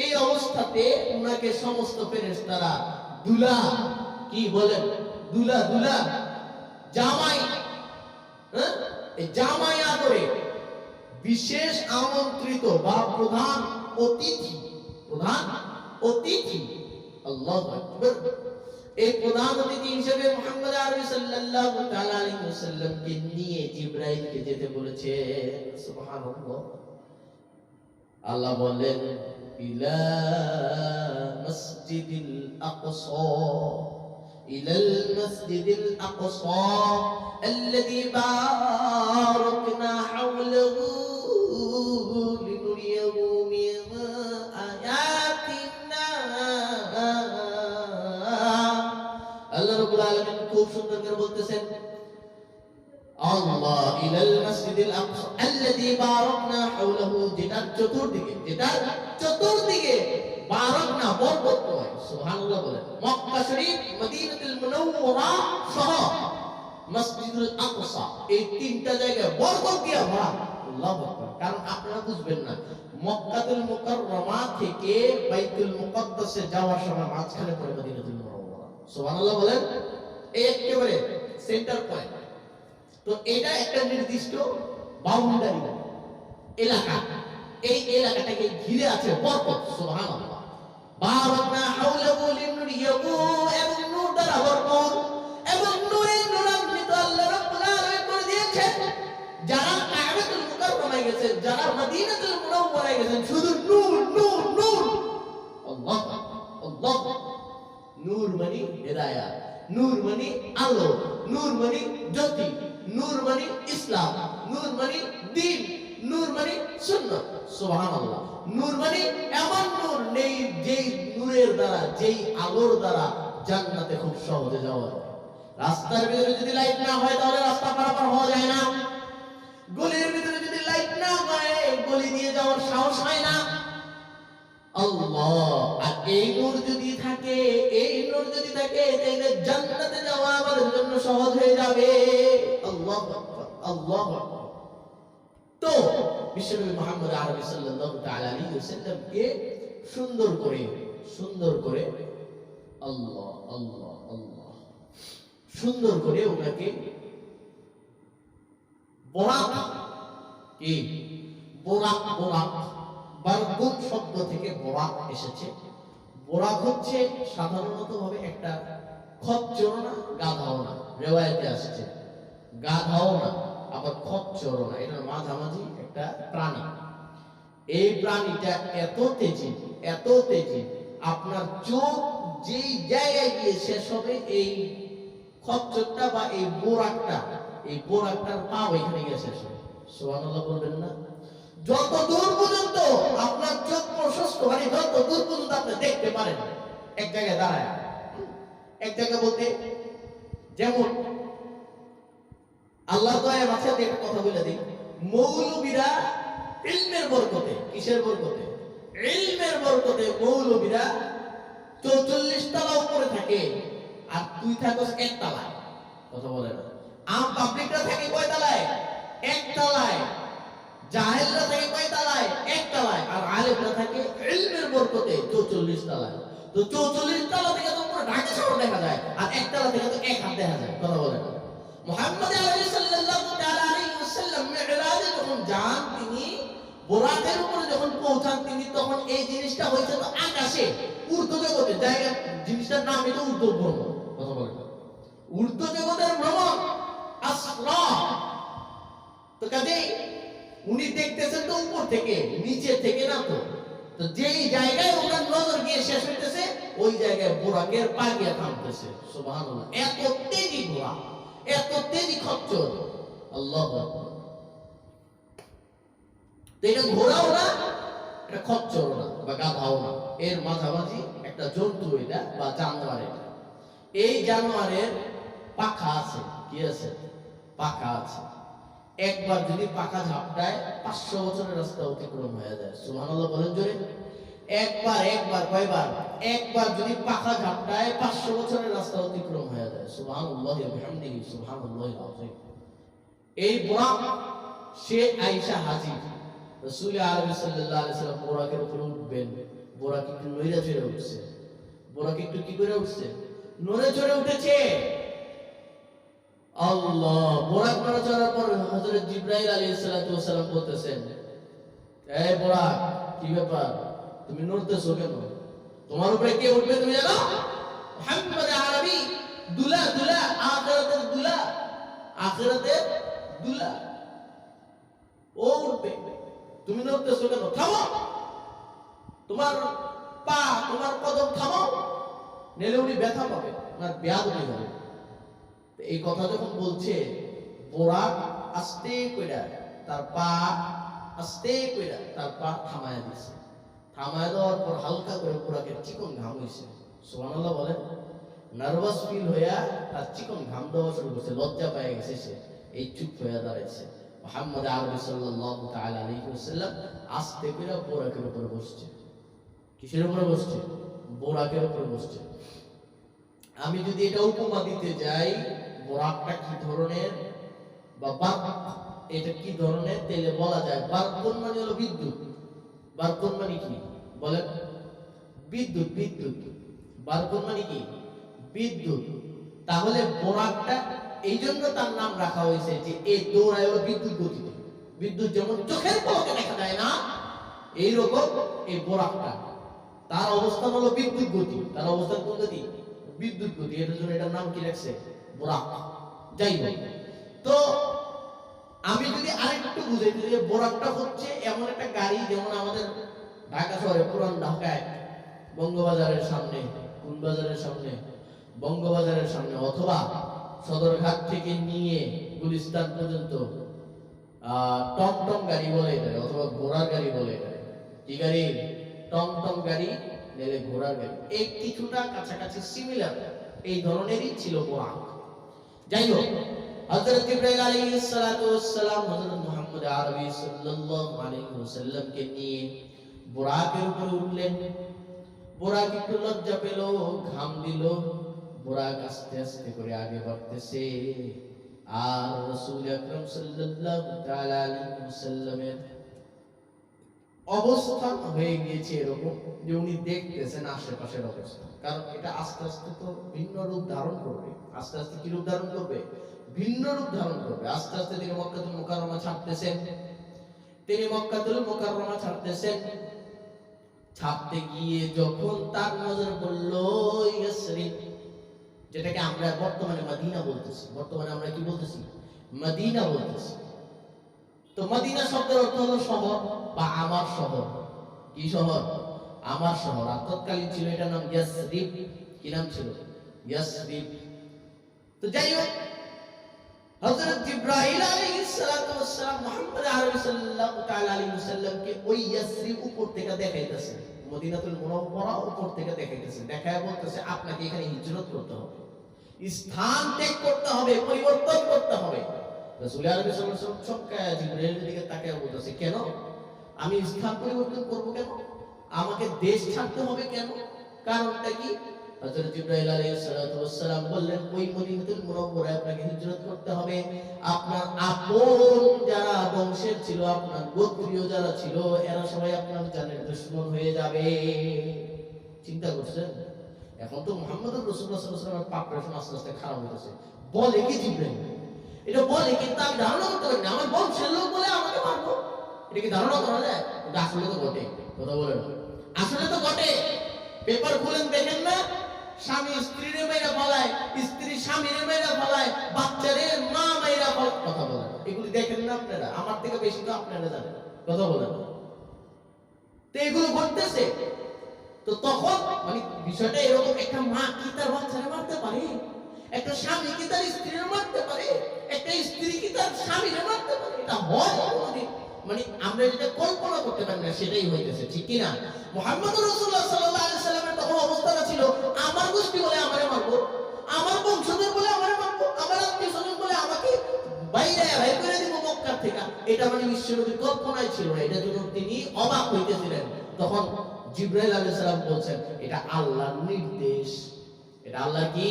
এই অবস্থাতে উনাকে সমস্ত ফেরেশতারা দুলা, কি বলেন, দুলা দুলা জামাই, এই জামাই আদরে বিশেষ আমন্ত্রিত বা প্রধান অতিথি আল্লাহু আকবার, এই প্রধান অতিথি হিসেবে মুহাম্মদ আরবি সাল্লাল্লাহু তাআলা আলাইহি ওয়াসাল্লামকে নিয়ে জিবরাইলকে যেতে বলেছে। সুবহানাল্লাহ। আল্লাহ বলেন ইলা মসজিদিল আকসা, ইলাল মসজিদিল আকসা আল্লাযী বারাকনা হাওলাহু লিনুরিয়াহু মিন আয়াতিনা। আল্লাহ রাব্বুল আলামিন খুব সুন্দর করে বলতেছেন, আল্লাহ ইলাল মসজিদিল আকসা আল্লাযী বারাকনা হাওলাহু, যেটার চতুর্দিকে বারাকনা বরকতময়। সুবহানাল্লাহ বলেন। মক্কা শরীফ, মদিনাতুল মুনাওয়ারা সহ মসজিদুল আকসা, এই তিনটা জায়গায় বরকত দিয়ে ভরা। আল্লাহু আকবার। কারণ আপনারা বুঝবেন না, মক্কাতুল মুকাররমা থেকে বাইতুল মুকাদ্দাসে যাওয়ার সময় মাঝখানে পড়ে মদিনাতুল মুনাওয়ারা। সুবহানাল্লাহ বলেন। এই একেবারে সেন্টার পয়েন্ট। তো এটা একটা নির্দিষ্ট বাউন্ডারি এলাকা, এই এলাকাটাকে ঘিরে আছে বরকত। সুবহানাল্লাহ। বারাকনা হাওলাহু লিনুরিয়াহু, এবং নূর দ্বারা ভরপুর, এবং নূরে নূরান্বিত আল্লাহ রাব্বুল আলামিন করে দিয়েছেন। যারা কাবাতুল মুকাররমায় গেছেন, যারা মদিনাতুল মুনাওয়ারায় গেছেন, শুধু নূর নূর নূর। আল্লাহ আল্লাহ। নূর মানে হিদায়াত, নূর মানে আলো, নূর মানে জ্যোতি, নূর মানে ইসলাম, নূর মানে দ্বীন, নূর মানে সুন্নাহ। সুবহানাল্লাহ। নূর মানে এমন নূর নেই যেই নূরের দ্বারা, যেই আলোর দ্বারা জান্নাতে খুব সহজে যাওয়া যায়। রাস্তার ভিতরে যদি লাইট না হয় তাহলে রাস্তা পারাপার হওয়া যায় না। গলির ভিতরে যদি লাইট না হয় গলি দিয়ে যাওয়ার সাহস হয় না। আল্লাহ। আর এই নূর যদি থাকে, তাহলে জান্নাতে যাওয়া আমাদের জন্য সহজ হয়ে যাবে। আল্লাহু আকবার, আল্লাহু আকবার। তো বিশ্বনবী মুহাম্মদ আরবি সাল্লাল্লাহু তাআলা আলাইহি ওয়াসাল্লামকে সুন্দর করে আল্লাহ আল্লাহ আল্লাহ সুন্দর করে ওনাকে বোরাক, কি বোরাক, বারকুন শব্দ থেকে বোরাক এসেছে। বোরাক হচ্ছে সাধারণত ভাবে একটা খচ্চর না, গাধাও না, রিওয়ায়াতে আসছে গাধাও না, আবার খচ্চর না, এটার মাঝামাঝি একটা প্রাণী। এই প্রাণীটা এত তেজি, আপনার চোখ যেই জায়গায় গিয়ে শেষ হবে, এই খচ্চরটা বা এই বোরাকটার পা ওইখানে গিয়ে শেষ হবে। সুবহানাল্লাহ বলবেন না? যত দূর পর্যন্ত আপনার চোখ প্রশস্ত, মানে যত দূর পর্যন্ত আপনি দেখতে পারেন এক জায়গায় দাঁড়ায়, এক জায়গা বলতে যেমন আল্লাহ দয়া মাঝে একটা কথা বলে দিই, মৌলবীরা ইলমের বরকতে, কিসের বরকতে? ইলমের বরকতে মৌলবীরা 44 তলা উপরে থাকে, আর তুই থাকস এক তলায়। কথা বলে না? আম পাবলিকরা থাকে কয় তলায়? এক তলায়। জাহেলরা থাকে কয় তলায়? এক তলায়। আর আলেমরা থাকে ইলমের বরকতে 44 তলায়। তো 44 তলা থেকে তো পুরো ঢাকা শহর দেখা যায়, আর এক তলা থেকে তো এক হাত দেখা যায়। কথা বলে না? মুহাম্মদ আরবি সাল্লাল্লাহু তাআলা আলাইহি ওয়াসাল্লাম মিরাজে যখন যান, তিনি বোরাকের উপরে যখন পৌঁছান, তিনি তখন এই জিনিসটা হয়েছে তো আকাশে, ঊর্ধ্ব জগতে, জায়গা জিনিসটার নাম এটা ঊর্ধ্ব ভ্রমণ। কথা বলে না? ঊর্ধ্ব জগতের ভ্রমণ, আসরা। তো কাজেই উনি দেখতেছেন তো উপর থেকে, নিচে থেকে না। তো যেই জায়গায় ওনার নজর গিয়ে শেষ হইতেছে, ওই জায়গায় বোরাকের পা গিয়ে থামতেছে। সুবহানাল্লাহ। এত তেজি বোরা, এত তেজি খচ্চর। আল্লাহু আকবার। তো এটা ঘোড়াও না, এটা খচ্চরও না, বা গাধাও না, এর মাঝামাঝি একটা জন্তু এটা, বা জানোয়ার এটা। এই জানোয়ারের পাখা আছে। কি আছে? পাখা আছে। একবার যদি পাখা ঝাপটায় 500 বছরের রাস্তা অতিক্রম হয়ে যায়। সুবহানাল্লাহ বলেন জোরে। একবার একবার কয়বার? একবার যদি পাখা ঝাপটায় 500 বছরের রাস্তা অতিক্রম হয়ে যায়। সুবহানাল্লাহি ওয়া বিহামদিহি সুবহানাল্লাহিল আযীম। এই বুরাক সে আয়েশা হাজির। রাসূল আরবি সাল্লাল্লাহু আলাইহি সাল্লাম বুরাকের উপরে উঠবেন। বুরাক একটু নইরা চড়ে উঠছে। বুরাক একটু কি করে উঠছে? নড়ে চড়ে উঠেছে। আল্লাহ! বুরাক নড়ে চড়ার পর হযরত জিবরাইল আলাইহিস সালাতু ওয়াস সালাম বলতেছেন, এই বুরাক, কি ব্যাপার? তুমি নড়তেছো কেন? তোমার উপরে কে উঠবে তুমি জানো? মুহাম্মদ আরবি, দুলা দুলা, আখিরাতের দুলা, আখিরাতের দুলা। ও উঠবে, তুমি নড়তেছো কেন? থামো, তোমার পা, তোমার কদম থামাও, নেলে উনি ব্যথা পাবে, আপনার বেয়াদবি হবে। এই কথা যখন বলছে, বুরাক আস্তে কইরা তার পা, আস্তে কইরা তার পা থামায় দিয়েছে। থামায় দেওয়ার পর হালকা করে বুরাকের চিকন ঘাম হইছে। সুবহানাল্লাহ বলেন। নার্ভাস ফিল হইয়া তার চিকন ঘাম দেওয়া শুরু করছে, লজ্জা পেয়ে গেছে সে, এই চুপ হইয়া দাঁড়াইছে। মুহাম্মদ আরবি সাল্লাল্লাহু তাআলা আলাইহি ওয়াসাল্লাম আস্তে করে বুরাকের উপরে বসছে। কিসের উপরে বসছে? বুরাকের উপরে বসছে। আমি যদি এটা উপমা দিতে যাই, বুরাকটা কি ধরনের বা বার্ক এটা কি ধরনের, তাহলে বলা যায় বার্কুন মানে হলো বিদ্যুৎ। বার্কুন মানে কি বলেন? বিদ্যুৎ। বিদ্যুৎ। বার্কুন মানে কি? বিদ্যুৎ। তাহলে বুরাকটা এই জন্য তার নাম রাখা হয়েছে যে এই দৌড়ায় হলো বিদ্যুৎ গতিতে। বিদ্যুৎ যেমন চোখের পলকে দেখা যায় না, এইরকম এই বুরাকটা তার অবস্থান হলো বিদ্যুৎ গতি। তার অবস্থান কোন গতি? বিদ্যুৎ গতি। এর জন্য এটার নাম কি রাখছে? বুরাক। যাই হোক, তো আমি যদি আরেকটু বুঝাইতে যে বুরাকটা হচ্ছে এমন একটা গাড়ি, যেমন আমাদের ঢাকা শহরে পুরান ঢাকায় বঙ্গবাজারের সামনে, কোন বাজারের সামনে? বঙ্গবাজারের সামনে, অথবা সদরঘাট থেকে নিয়ে গুলিস্তান পর্যন্ত টমটম গাড়ি বলে এটা, অথবা ঘোড়ার গাড়ি বলে এটা। কি গাড়ি? টমটম গাড়ি, নেলে ঘোড়ার গাড়ি। এই কিছুটা কাছাকাছি সিমিলার এই ধরনেরই ছিল বুরাক। যাই হোক, হযরত জিবরাইল আলাইহিস সালাতু ওয়াস সালাম হযরত মুহাম্মদ আরবি সাল্লাল্লাহু আলাইহি ওয়াসাল্লামকে নিয়ে বুরাকের উপরে উঠলেন। বুরাক একটু লজ্জা পেল, ঘাম দিল। বুরাক আস্তে আস্তে করে আগে বাড়তেছে। আর রাসূল আকরাম সাল্লাল্লাহু তাআলা আলাইহি ওয়াসাল্লামের অবস্থান হয়ে গিয়েছে এরকম যে উনি দেখতেছেন আশেপাশের অবস্থা। কারণ এটা আস্তে আস্তে তো ভিন্ন রূপ ধারণ করবে। আস্তে আস্তে কি রূপ ধারণ করবে? ভিন্ন রূপ ধারণ করবে। আস্তে আস্তে তিনি মক্কাতুল মুকাররমা ছাড়তেছেন। ছাড়তে গিয়ে যখন তার নজর পড়ল ইয়াসরিব, যেটাকে আমরা বর্তমানে মদিনা বলতেছি। বর্তমানে আমরা কি বলতেছি? মদিনা বলতেছি। তো মদিনা শব্দের অর্থ হলো শহর বা আমার শহর। কি শহর? আমার শহর। আর তৎকালীন ছিল এটার নাম ইয়াসরিব। কি নাম ছিল? ইয়াসরিব। তো যাই হোক, হযরত জিবরাইল আলাইহিস সালাতু ওয়াস সালাম মুহাম্মদ আরবি সাল্লাল্লাহু তাআলা আলাইহি ওয়াসাল্লামকে ওই ইয়াসরিব উপর থেকে দেখাইতেছে, মদিনাতুল মুনাওয়ারা উপর থেকে দেখাইতেছে। দেখায় বলতেছে আপনাকে এখানে হিজরত করতে হবে, স্থান ত্যাগ করতে হবে, পরিবর্তন করতে হবে। রাসূল আরবি সাল্লাল্লাহু আলাইহি ওয়াসাল্লাম চমকায় জিবরাইলের দিকে তাকিয়ে বলতেছে, কেন? আমি স্থান পরিবর্তন করব কেন? আমাকে দেশ ছাড়তে হবে কেন? কারণটা কি? হযরত জিবরাইল আলাইহিস সালাতু ওয়াস সালাম বললেন, ওই মদিনাতুল মুনাওয়ারায় আপনাকে হিজরত করতে হবে। আপনার আপন যারা বংশের ছিল, আপনার গোত্রীয় যারা ছিল, এরা সবাই আপনার জানের দুশমন হয়ে যাবে। চিন্তা করছেন? এখন তো মুহাম্মদুর রাসূলুল্লাহ সাল্লাল্লাহু আলাইহি ওয়াসাল্লামের পাপড়াশন আস্তে আস্তে খারাপ হইতেছে। বলে কি জিবরাইল? এটা বলে, কিন্তু আমি ধারণা করতে পারি না আমার বংশের লোক বলে আমাকে মারবো। এটা কি ধারণা করা যায়? কিন্তু আসলে তো ঘটে। কথা বলেন, আসলে তো ঘটে। পেপার খুলেন দেখেন না, স্বামী স্ত্রীরে মেয়েরা ফলায়, স্ত্রী স্বামীরে মেয়েরা ফলায়, বাচ্চারে মা মেয়েরা ফলায়। কথা বলেন, এগুলি দেখেন না আপনারা? আমার থেকে বেশি তো আপনারা জানেন। কথা বলেন, তো এগুলো ঘটতেছে। তো তখন মানে বিষয়টা এরকম, একটা মা কি তার বাচ্চারে মারতে পারে? একটা স্বামী কি তার স্ত্রীরে মারতে পারে? একটা স্ত্রী কি তার স্বামীরে মারতে পারে? এটা হয় কোনদিন? মানে আমরা যেটা কল্পনা করতে পারি না সেটাই হইতেছে, ঠিক কি না? মুহাম্মদুর রাসূলুল্লাহ সাল্লাল্লাহু আলাইহি ওয়াসাল্লামের তখন অবস্থাটা ছিল, আমার গোষ্ঠী বলে আমারে মারবো, আমার বংশধর বলে আমারে মারবো, আমার আত্মীয়স্বজন বলে আমাকে বাইরে বের করে দিব মক্কা থেকে। এটা মানে বিশ্বনবীর কল্পনায় ছিল না। এটার জন্য তিনি অবাক হইতেছিলেন। তখন জিবরাইল আলাইহিস সালাম বলছেন এটা আল্লাহর নির্দেশ। এটা আল্লাহর কি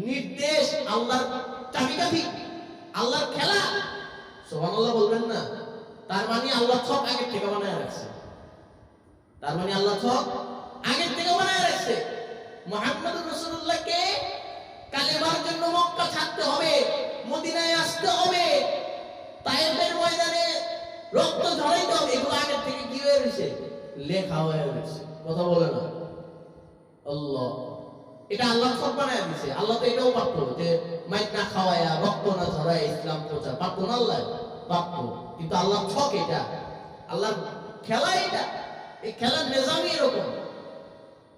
নির্দেশ, আল্লাহর চাবিকাঠি, আল্লাহর খেলা। সুবহানাল্লাহ বলবেন না? তার মানে আল্লাহ ছক আগে থেকে বানায় রাখছে। তার মানে আল্লাহ ছক আগে থেকে বানায় রাখছে। মুহাম্মদুর রাসূলুল্লাহকে কালেমার জন্য মক্কা ছাড়তে হবে, মদিনায় আসতে হবে, তায়েফের ময়দানে রক্ত ঝরাইতে হবে, এগুলো আগে থেকে কি হয়ে রয়েছে? লেখা হয়ে রয়েছে। কথা বলে না আল্লাহ, এটা আল্লাহ সব বানায় দিয়েছে। আল্লাহ তো এটাও পারতো যে মাইক না খাওয়ায়া রক্ত না ঝরায় ইসলাম প্রচার, পারতো না? আল্লাহ পারতো, কিন্তু আল্লাহ ছক এটা, আল্লাহর খেলা এটা। এই খেলার নিজামই এরকম,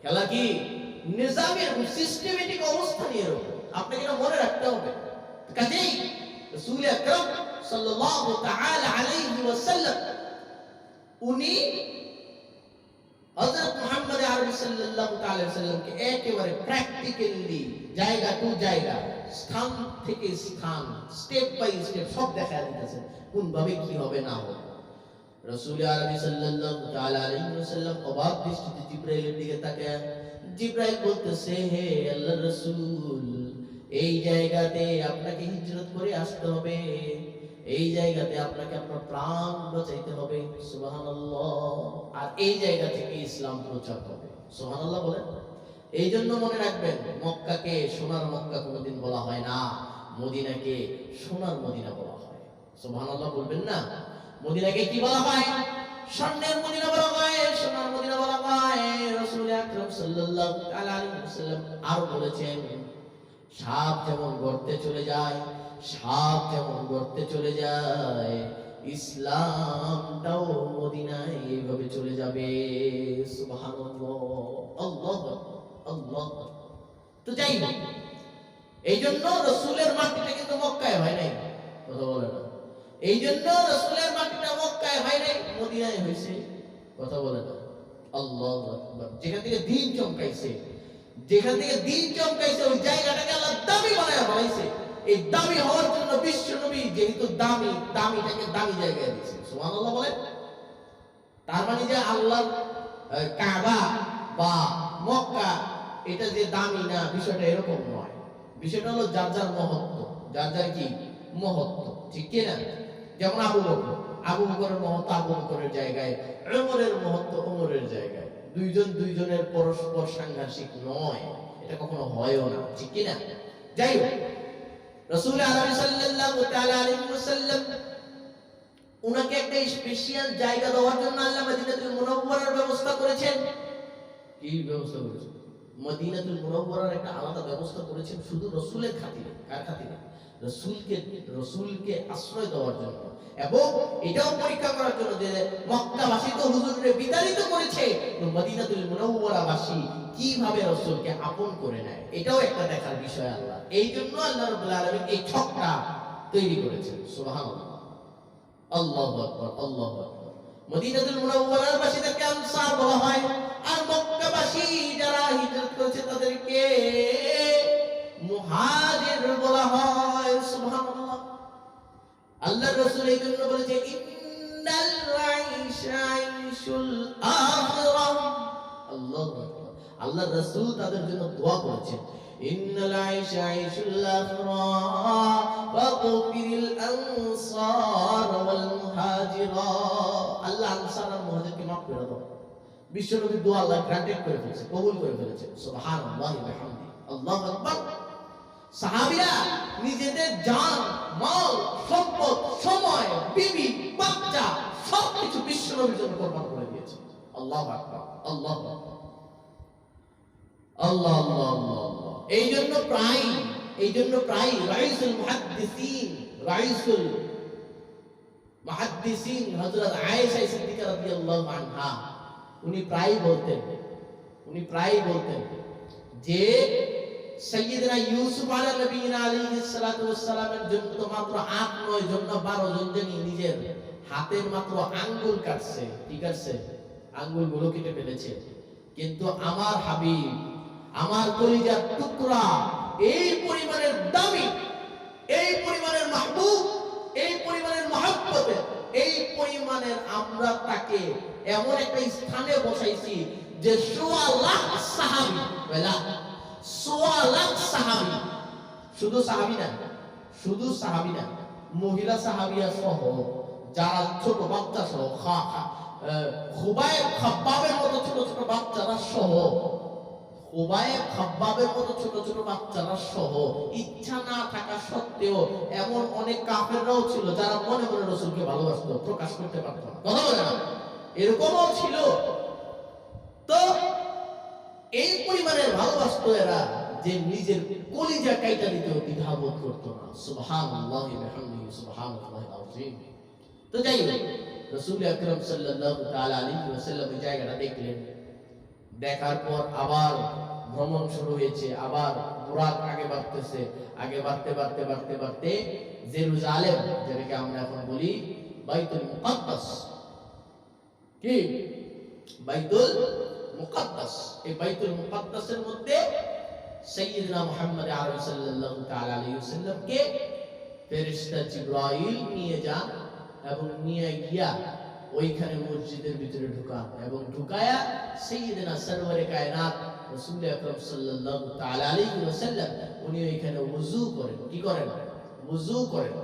খেলা কি নিজামী এরকম, সিস্টেমেটিক অবস্থা নিয়ে এরকম, আপনাকে এটা মনে রাখতে হবে। কাজেই রাসূল আকরাম সাল্লাল্লাহু তাআলা আলাইহি ওয়াসাল্লাম উনি হযরত মুহাম্মদ আরবি সাল্লাল্লাহু তাআলা আলাইহি ওয়াসাল্লামকে একেবারে প্র্যাকটিক্যালি জায়গা টু জায়গা, স্থান থেকে স্থান, স্টেপ বাই স্টেপ সব দেখায় দিতেছেন কোন ভাবে কি হবে না হবে। রাসূল আরবি সাল্লাল্লাহু তাআলা আলাইহি ওয়াসাল্লাম অবাক দৃষ্টিতে জিবরাইলের দিকে তাকায়। জিবরাইল বলতেছে, হে আল্লাহর রাসূল, এই জায়গাতে আপনাকে হিজরত করে আসতে হবে, এই জায়গাতে আপনাকে আপনার প্রাণ বাঁচাইতে হবে। সুবহানাল্লাহ। আর এই জায়গা থেকে ইসলাম প্রচার হবে। সুবহানাল্লাহ বলেন। এই জন্য মনে রাখবেন, মক্কাকে সোনার মক্কা কোনোদিন বলা হয় না, মদিনাকে সোনার মদিনা বলা হয়। সুবহানাল্লাহ বলবেন না? মদিনাকে কি বলা হয়? স্বর্ণের মদিনা বলা হয়, সোনার মদিনা বলা হয়। রাসূল আকরাম সাল্লাল্লাহু আলাইহি ওয়াসাল্লাম আর বলেছেন, সাপ যেমন গর্তে চলে যায়, সাপ যেমন গর্তে চলে যায়, ইসলামটাও মদিনায় এইভাবে চলে যাবে। সুবহানাল্লাহ, আল্লাহু আকবার, আল্লাহু আকবার। তো যাই হোক, এই জন্য রাসূলের মাটিটা কিন্তু মক্কায় হয় নাই। কথা বলে না? এই জন্য রাসূলের মাটিটা মক্কায় হয় নাই, মদিনায় হয়েছে। কথা বলে না? আল্লাহু আকবার। যেখান থেকে দিন চমকাইছে, যেখান থেকে দিন চমকাইছে, ওই জায়গাটাকে আল্লাহ দামি বানায় বানাইছে। এই দামি হওয়ার জন্য বিশ্ব নবী যেহেতু দামি, দামিটাকে দামি জায়গায় দিয়েছে। সুবহানাল্লাহ বলেন। তার মানে যে আল্লাহর কাবা বা মক্কা এটা যে দামি না, বিষয়টা এরকম নয়। বিষয়টা হলো যার যার মহত্ব, যার যার কি মহত্ব, ঠিক কি না? যেমন আবু বকর, আবু বকরের মহত্ব আবু বকরের জায়গায়, ওমরের মহত্ব ওমরের জায়গায়। দুইজন দুইজনের পরস্পর সাংঘর্ষিক নয়, এটা কখনো হয়ও না, ঠিক কি না? যাই হোক, রাসূল আরবি সাল্লাল্লাহু তাআলা আলাইহি ওয়াসাল্লাম উনাকে একটা স্পেশাল জায়গা দেওয়ার জন্য আল্লাহ মদিনাতুল মুনাওয়ারার ব্যবস্থা করেছেন। কি ব্যবস্থা করেছেন? মদিনাতুল মুনাওয়ারার একটা আলাদা ব্যবস্থা করেছেন শুধু রাসূলের খাতিরে। কার খাতিরে? রাসূলকে আশ্রয় দেওয়ার জন্য, এবং এটাও পরীক্ষা করার জন্য যে মক্কাবাসী তো হুজুরকে বিতাড়িত করেছে, মদিনাতুল মুনাওয়ারাবাসী কিভাবে রাসূলকে আপন করে নেয়, এটাও একটা দেখার বিষয় আল্লাহ। এই জন্য আল্লাহ রাব্বুল আলামিন এই ছকটা তৈরি করেছেন। সুবহানাল্লাহ, আল্লাহু আকবার, আল্লাহু আকবার। মদিনাতুল মুনাওয়ারার বাসীদেরকে আনসার বলা হয়, আর মক্কাবাসী যারা হিজরত করেছে তাদেরকে মুহাজির বলা হয়। সুবহানাল্লাহ। আল্লাহর রাসূল এই জন্য বলেছে, ইন্নাল আইশা আইশুল আখিরাহ। আল্লাহু আকবার। আল্লাহর রাসূল তাদের জন্য দোয়া করেছেন, ইন্নাল আইশা আইশুল আখিরাহ ফাগফিরিল আনসার ওয়াল মুহাজিরা। আল্লাহ আনসার আর মুহাজিরকে মাফ করে দাও। বিশ্বনবীর দোয়া আল্লাহ গ্রান্টেড করে ফেলেছে, কবুল করে ফেলেছে। সুবহানাল্লাহি ওয়া বিহামদিহি, আল্লাহু আকবার। সাহাবীরা নিজেদের জান, মাল, সম্পদ, সময়, বিবি, বাচ্চা সবকিছু বিশ্বনবীর জন্য কোরবান করে দিয়েছে। আল্লাহু আকবার, আল্লাহু আকবার, আল্লাহ আল্লাহ আল্লাহ আল্লাহ। এই জন্য প্রায় রাইসুল মুহাদ্দিসিন হযরত আয়েশা সিদ্দিকা রাদিয়াল্লাহু আনহা উনি প্রায় বলতেন যে সাইয়্যিদনা ইউসুফ আলাইহিস সালাতু ওয়াস সালামের জন্য তো মাত্র 8-9 জন না 12 জন জানি নিজের হাতের মাত্র আঙ্গুল কাটছে। কি কাটছে? আঙ্গুলগুলো কেটে ফেলেছে। কিন্তু আমার হাবিব, আমার কলিজার টুকরা, এই পরিমাণের দামি, এই পরিমাণের মাহবুব, এই পরিমাণের মহব্বতের, এই পরিমাণের আমরা তাকে এমন একটা স্থানে বসাইছি যে ১৬ লাখ সাহাবী, বলা ১৬ লাখ সাহাবী, শুধু সাহাবী না, শুধু সাহাবী না, মহিলা সাহাবিয়া সহ যারা ছোট বাচ্চা সহ খুবাইব খাব্বাবের মতো ছোট ছোট বাচ্চারা সহ, খুবাইব খাব্বাবের মতো ছোট ছোট বাচ্চারা সহ ইচ্ছা না থাকা সত্ত্বেও এমন অনেক কাফেররাও ছিল যারা মনে মনে রাসূলকে ভালোবাসতো, প্রকাশ করতে পারত না। কথা বলে না, এরকমও ছিল। তো এই পরিমাণের ভালোবাসতো এরা যে নিজের কলিজা কাইটা দিতেও দ্বিধাবোধ করতো না। সুবহানাল্লাহি ওয়া বিহামদিহি, সুবহানাল্লাহিল আযীম। তো যাই হোক, রাসূল আকরাম সাল্লাল্লাহু তাআলা আলাইহি ওয়াসাল্লাম এই জায়গাটা দেখলেন। দেখার পর আবার ভ্রমণ শুরু হয়েছে, আবার বুরাক আগে বাড়তেছে, আগে বাড়তে বাড়তে বাড়তে বাড়তে জেরুজালেম, যেটাকে আমরা এখন বলি বাইতুল মুকাদ্দাস, কি বাইতুল মুকাদ্দাস, এই বাইতুল মুকাদ্দাসের মধ্যে সাইয়্যিদনা মুহাম্মদ আরবি সাল্লাল্লাহু তাআলা আলাইহি ওয়াসাল্লামকে ফেরেশতা জিবরাইল নিয়ে যান এবং নিয়ে গিয়া ওইখানে মসজিদের ভিতরে ঢুকান এবং ঢুকায়া সাইয়্যিদনা সরওয়ারে কায়নাত রাসূল আকরাম সাল্লাল্লাহু তাআলা আলাইহি ওয়াসাল্লাম উনি ওইখানে ওযু করেন। কি করেন? ওযু করেন।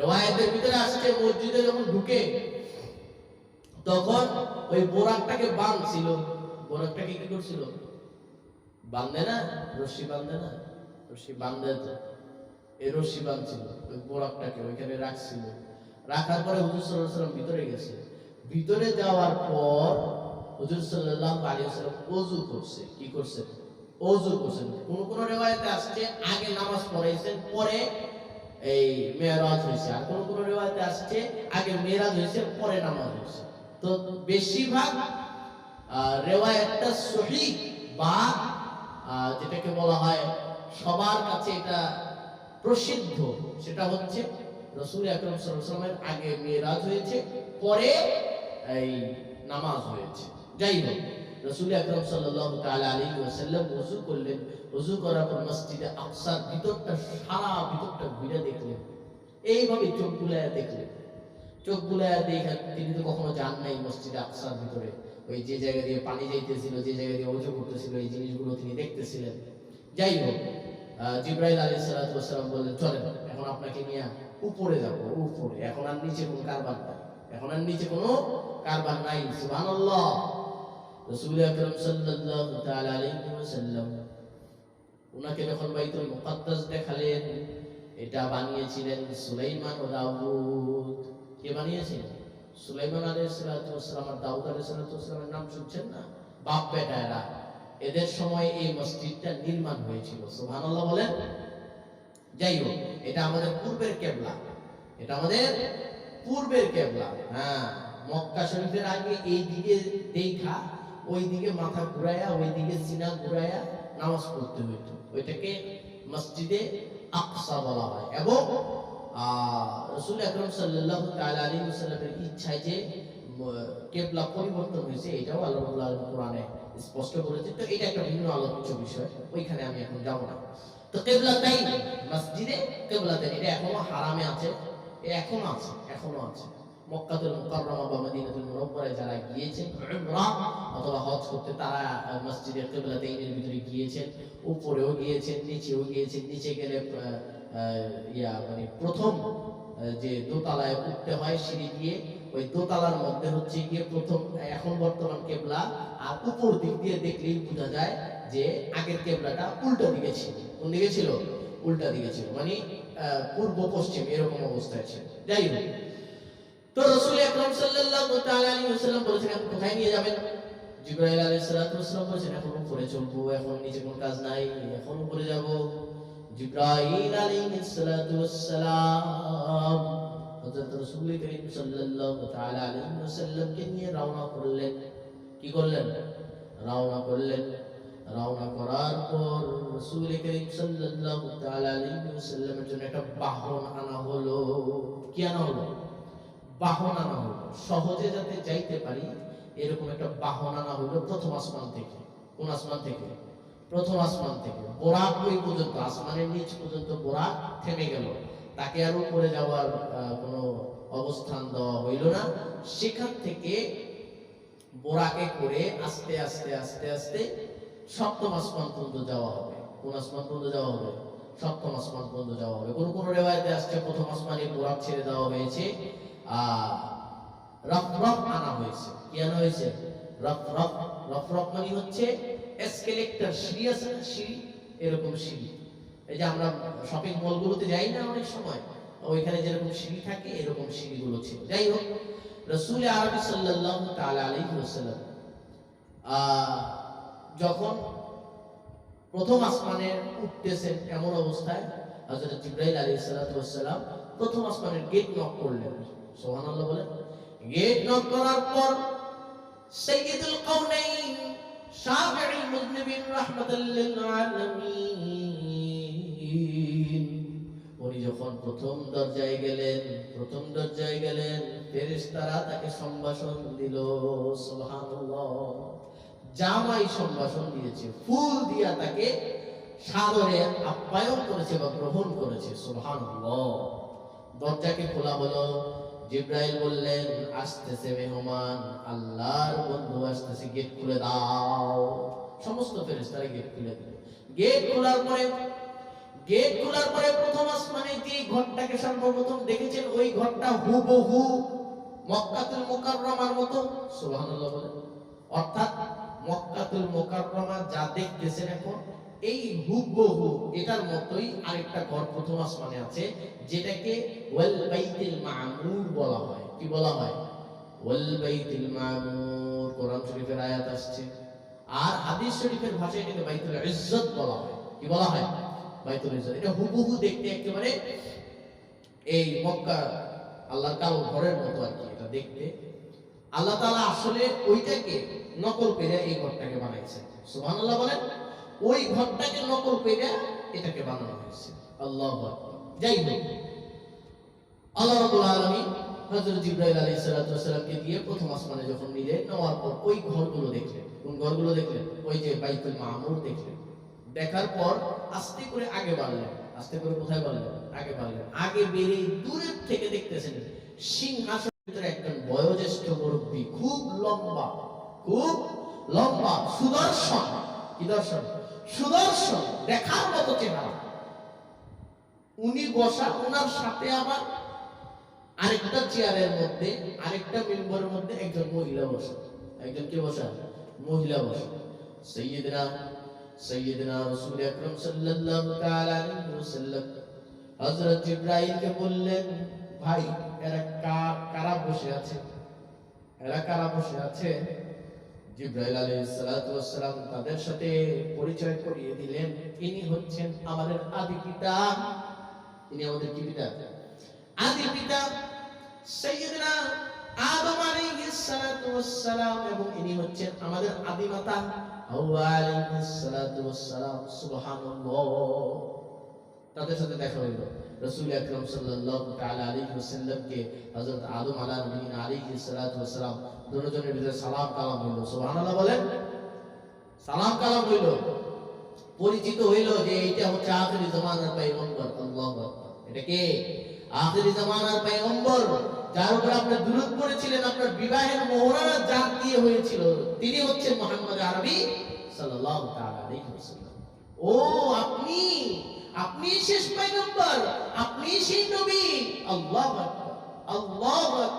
riwayতের ভিতরে আসছে মসজিদে যখন ঢুকে তখন ওই বোরাকটাকে বাঁধছিল। বোরাকটাকে কি করছিল? বাঁধে না, রশি বাঁধে না, রশি বাঁধে, এই রশি বাঁধছিল ওই বোরাকটাকে ওইখানে রাখছিল। রাখার পরে হুজুর সাল্লাল্লাহু আলাইহি ওয়াসাল্লাম ভিতরে গেছে। ভিতরে যাওয়ার পর হুজুর সাল্লাল্লাহু আলাইহি ওয়াসাল্লাম ওযু করছে। কি করছে? ওযু করছেন। কোন কোন riwayতে আসছে আগে নামাজ পড়াইছেন, পরে এই মেরাজ হয়েছে, আর কোন কোন riwayতে আসছে আগে মেরাজ হয়েছে, পরে নামাজ হয়েছে। তো বেশিরভাগ riwayতটা সহিহ বা যেটাকে বলা হয় সবার কাছে এটা প্রসিদ্ধ, সেটা হচ্ছে রাসূল আকরাম সাল্লাল্লাহু আলাইহি ওয়াসাল্লামের আগে মেরাজ হয়েছে, পরে এই নামাজ হয়েছে। যাই হোক, রাসূল আকরাম সাল্লাল্লাহু তাআলা আলাইহি ওয়াসাল্লাম ওযু করলেন। ওযু করার পর মসজিদে আকসার ভিতরটা, সারা ভিতরটা ঘুরে দেখলেন। এইভাবে চোখ বুলায়া দেখলেন। চোখ বুলায়া দেখেন, তিনি তো কখনো যান নাই মসজিদে আকসার ভিতরে। ওই যে জায়গা দিয়ে পানি যাইতেছিল, যে জায়গা দিয়ে ওযু করতেছিল, এই জিনিসগুলো তিনি দেখতেছিলেন। যাই হোক, জিবরাইল আলাইহিস সালাতু ওয়াস সালাম বললেন, চলেন এখন আপনাকে নিয়ে উপরে যাব, উপরে। এখন আর নিচে কোনো কারবার নাই, এখন আর নিচে কোনো কারবার নাই। সুবহানাল্লাহ। রাসূল আকরাম সাল্লাল্লাহু তাআলা আলাইহি ওয়াসাল্লাম উনাকে যখন বাইতুল মুকাদ্দাস দেখালেন, এটা বানিয়েছিলেন সুলাইমান ও দাউদ। কে বানিয়েছিলেন? সুলাইমান আলাইহিস সালাতু ওয়াস সালাম আর দাউদ আলাইহিস সালাতু ওয়াস সালামের নাম শুনছেন না? বাপ বেটা এরা। এদের সময় এই মসজিদটা নির্মাণ হয়েছিল। সুবহানাল্লাহ বলেন। যাই হোক, এটা আমাদের পূর্বের কিবলা, এটা আমাদের পূর্বের কিবলা। হ্যাঁ, মক্কা শরীফের আগে এই দিকে দেখা ওই দিকে মাথা ঘুরায়া, ওই দিকে সিনা ঘুরায়া নামাজ পড়তে হইতো। ওইটাকে মসজিদে আকসা বলা হয়। এবং রাসূল আকরাম সাল্লাল্লাহু তাআলা আলাইহি ওয়াসাল্লামের ইচ্ছায় যে কিবলা পরিবর্তন হয়েছে, এটাও আল্লাহ রাব্বুল আলামিন কোরআনে স্পষ্ট করেছে। তো এটা একটা ভিন্ন আলোচ্য বিষয়, ওইখানে আমি এখন যাব না। তো কিবলাতাইন, মসজিদে কিবলাতাইন, এটা এখনো হারামে আছে, এখনো আছে, এখনো আছে। মক্কাতুল মুকাররমা বা মদিনাতুল মুনাওয়ারায় যারা গিয়েছেন উমরা অথবা হজ করতে, তারা মসজিদে কিবলাতাইনের ভিতরে গিয়েছেন, উপরেও গিয়েছেন, নিচেও গিয়েছেন। নিচে গেলে মানে প্রথম যে দোতলায় উঠতে হয় সিঁড়ি দিয়ে, ওই দোতলার মধ্যে হচ্ছে গিয়ে প্রথম এখন বর্তমান কিবলা। আর উপর দিক দিয়ে দেখলেই বোঝা যায় যে আগের কিবলাটা উল্টো দিকে ছিল। কোন দিকে ছিল? উল্টা দিকে ছিল, মানে পূর্ব পশ্চিম এরকম অবস্থায় ছিল। যাই হোক, তো রাসূল আকরাম সাল্লাল্লাহু তাআলা আলাইহি ওয়াসাল্লাম বলেছেন, এখন কোথায় নিয়ে যাবেন? জিবরাইল আলাইহিস সালাতু ওয়াস সালাম বলেছেন, এখন উপরে চলবো, এখন নিচে কোনো কাজ নাই, এখন উপরে যাব। জিবরাইল আলাইহিস সালাতু ওয়াস সালাম হযরত রাসূল করিম সাল্লাল্লাহু তাআলা আলাইহি ওয়াসাল্লামকে নিয়ে রওনা করলেন। কি করলেন? রওনা করলেন। রওনা করার পর রাসূল করিম সাল্লাল্লাহু তাআলা আলাইহি ওয়াসাল্লামের জন্য একটা বাহন আনা হলো। কি আনা হলো? বাহন আনা হলো। সহজে যাতে যাইতে পারি এরকম একটা বাহন আনা হলো প্রথম আসমান থেকে। কোন আসমান থেকে? প্রথম আসমান থেকে। বোরাক ওই পর্যন্ত, আসমানের নিচ পর্যন্ত বোরাক থেমে গেল, তাকে আর উপরে যাওয়ার কোনো অবস্থান দেওয়া হইল না। সেখান থেকে বোরাকে করে আস্তে আস্তে আস্তে আস্তে সপ্তম আসমান পর্যন্ত যাওয়া হবে। কোন আসমান পর্যন্ত যাওয়া হবে? সপ্তম আসমান পর্যন্ত যাওয়া হবে। কোন কোন রিওয়ায়াতে আসছে প্রথম আসমানে বোরাক ছেড়ে দেওয়া হয়েছে, রফ রফ আনা হয়েছে। কি আনা হয়েছে? রফ রফ। রফ রফ মানে হচ্ছে এসকেলেটর, সিঁড়ি আছে না, সিঁড়ি, এরকম সিঁড়ি। এই যে আমরা শপিং মলগুলোতে যাই না অনেক সময়, ওইখানে যেরকম সিঁড়ি থাকে এরকম সিঁড়িগুলো ছিল। যাই হোক, রাসূল আরবি সাল্লাল্লাহু তাআলা আলাইহি ওয়াসাল্লাম যখন প্রথম আসমানে উঠতেছেন, এমন অবস্থায় হযরত জিবরাইল আলাইহিস সালাতু ওয়াস সালাম প্রথম আসমানের গেট নক করলেন। সুবহানাল্লাহ বলেন। গেট নক করার পর সাইয়্যিদুল কাউনাইন শাফিউল মুযনিবিন রাহমাতাল লিল আলামিন, উনি যখন প্রথম দরজায় গেলেন ফেরেশতারা তাকে সম্ভাষণ দিল। সুবহানাল্লাহ। জামাই সম্ভাষণ দিয়েছে, ফুল দিয়া তাকে সাদরে আপ্যায়ন করেছে বা গ্রহণ করেছে। সুবহানাল্লাহ। দরজাকে খোলা হলো, জিবরাইল বললেন, আসতেছে মেহমান, আল্লাহর বন্ধু আসতেছে, গেট খুলে দাও। সমস্ত ফেরেশতারা গেট খুলে দিল। গেট খোলার পরে প্রথম আসমানে যে ঘরটাকে সর্বপ্রথম দেখেছেন, ওই ঘরটা হুবহু মক্কাতুল মুকাররমার মতো। সুবহানাল্লাহ বলেন। অর্থাৎ মক্কাতুল মুকাররমা যা দেখতেছেন এখন, এই হুবহু এটার মতোই আরেকটা ঘর প্রথম আসমানে আছে, যেটাকে ওয়াল বাইতুল মামুর বলা হয়। কি বলা হয়? ওয়াল বাইতুল মামুর। কোরআন শরীফের আয়াত আসছে। আর হাদিস শরীফের ভাষায় এটাকে বাইতুল ইজ্জত বলা হয়। কি বলা হয়? বাইতুল ইজ্জত। এটা হুবহু দেখতে একেবারে এই মক্কা আল্লাহর কালো ঘরের মতো আর কি এটা দেখতে। আল্লাহ তাআলা আসলে ওইটাকে নকল করে এই ঘরটাকে বানাইছেন। সুবহানাল্লাহ বলেন। ওই ঘরটাকে নকল করে এটাকে বানানো হয়েছে। আল্লাহু আকবার। যাই হোক, আল্লাহ রাব্বুল আলামিন হযরত জিবরাইল আলাইহিস সালাতু ওয়াস সালামকে দিয়ে প্রথম আসমানে যখন নিলেন, নেওয়ার পর ওই ঘরগুলো দেখলেন। কোন ঘরগুলো দেখলেন? ওই যে বাইতুল মামুর দেখলেন। দেখার পর আস্তে করে আগে বাড়লেন। আস্তে করে কোথায় বাড়লেন? আগে বাড়লেন। আগে বেরিয়ে দূরের থেকে দেখতেছেন সিংহাসনের ভিতরে একজন বয়োজ্যেষ্ঠ মুরব্বী, খুব লম্বা, সুদর্শন। কি দর্শন? সুদর্শন, দেখার মতো চেহারা। উনি বসা, ওনার সাথে আবার আরেকটা চেয়ারের মধ্যে, আরেকটা মেম্বারের মধ্যে একজন মহিলা বসা। একজন কে বসা? মহিলা বসা। সাইয়্যিদনা রাসূল আকরাম সাল্লাল্লাহু তাআলা আলাইহি ওয়াসাল্লাম হযরত জিবরাইলকে বললেন, ভাই, এরা কারা বসে আছে? এরা কারা বসে আছে? জিবরাইল আলাইহিস সালাতু ওয়াস সালাম তাদের সাথে পরিচয় করিয়ে দিলেন। ইনি হচ্ছেন আমাদের আদি পিতা। ইনি আমাদের কি পিতা? আদি পিতা সাইয়্যিদনা আদম আলাইহিস সালাতু ওয়াস সালাম, এবং ইনি হচ্ছেন আমাদের আদি মাতা হাওয়া আলাইহিস সালাতু ওয়াস সালাম। সুবহানাল্লাহ। তাদের সাথে দেখা হইল। রাসূল আকরাম সাল্লাল্লাহু তাআলা আলাইহি ওয়াসাল্লামকে হযরত আদম আলাইহিস সালাতু ওয়াস সালাম দুজনের ভিতরে সালাম কালাম হইল। সুবহানাল্লাহ বলেন। সালাম কালাম হইল, পরিচিত হইল যে এইটা হচ্ছে আখিরি জামানার পয়গম্বর। আল্লাহু আকবার। এটা কে? আখিরি জামানার পয়গম্বর, যার উপর আপনি দুরূদ পড়েছিলেন, আপনার বিবাহের মোহরানা যার দিয়ে হয়েছিল, তিনি হচ্ছেন মুহাম্মদ আরবি সাল্লাল্লাহু তাআলা আলাইহি ওয়াসাল্লাম। ও, আপনি শেষ পয়গম্বর, আপনি সেই নবী। আল্লাহু আকবার, আল্লাহু আকবার,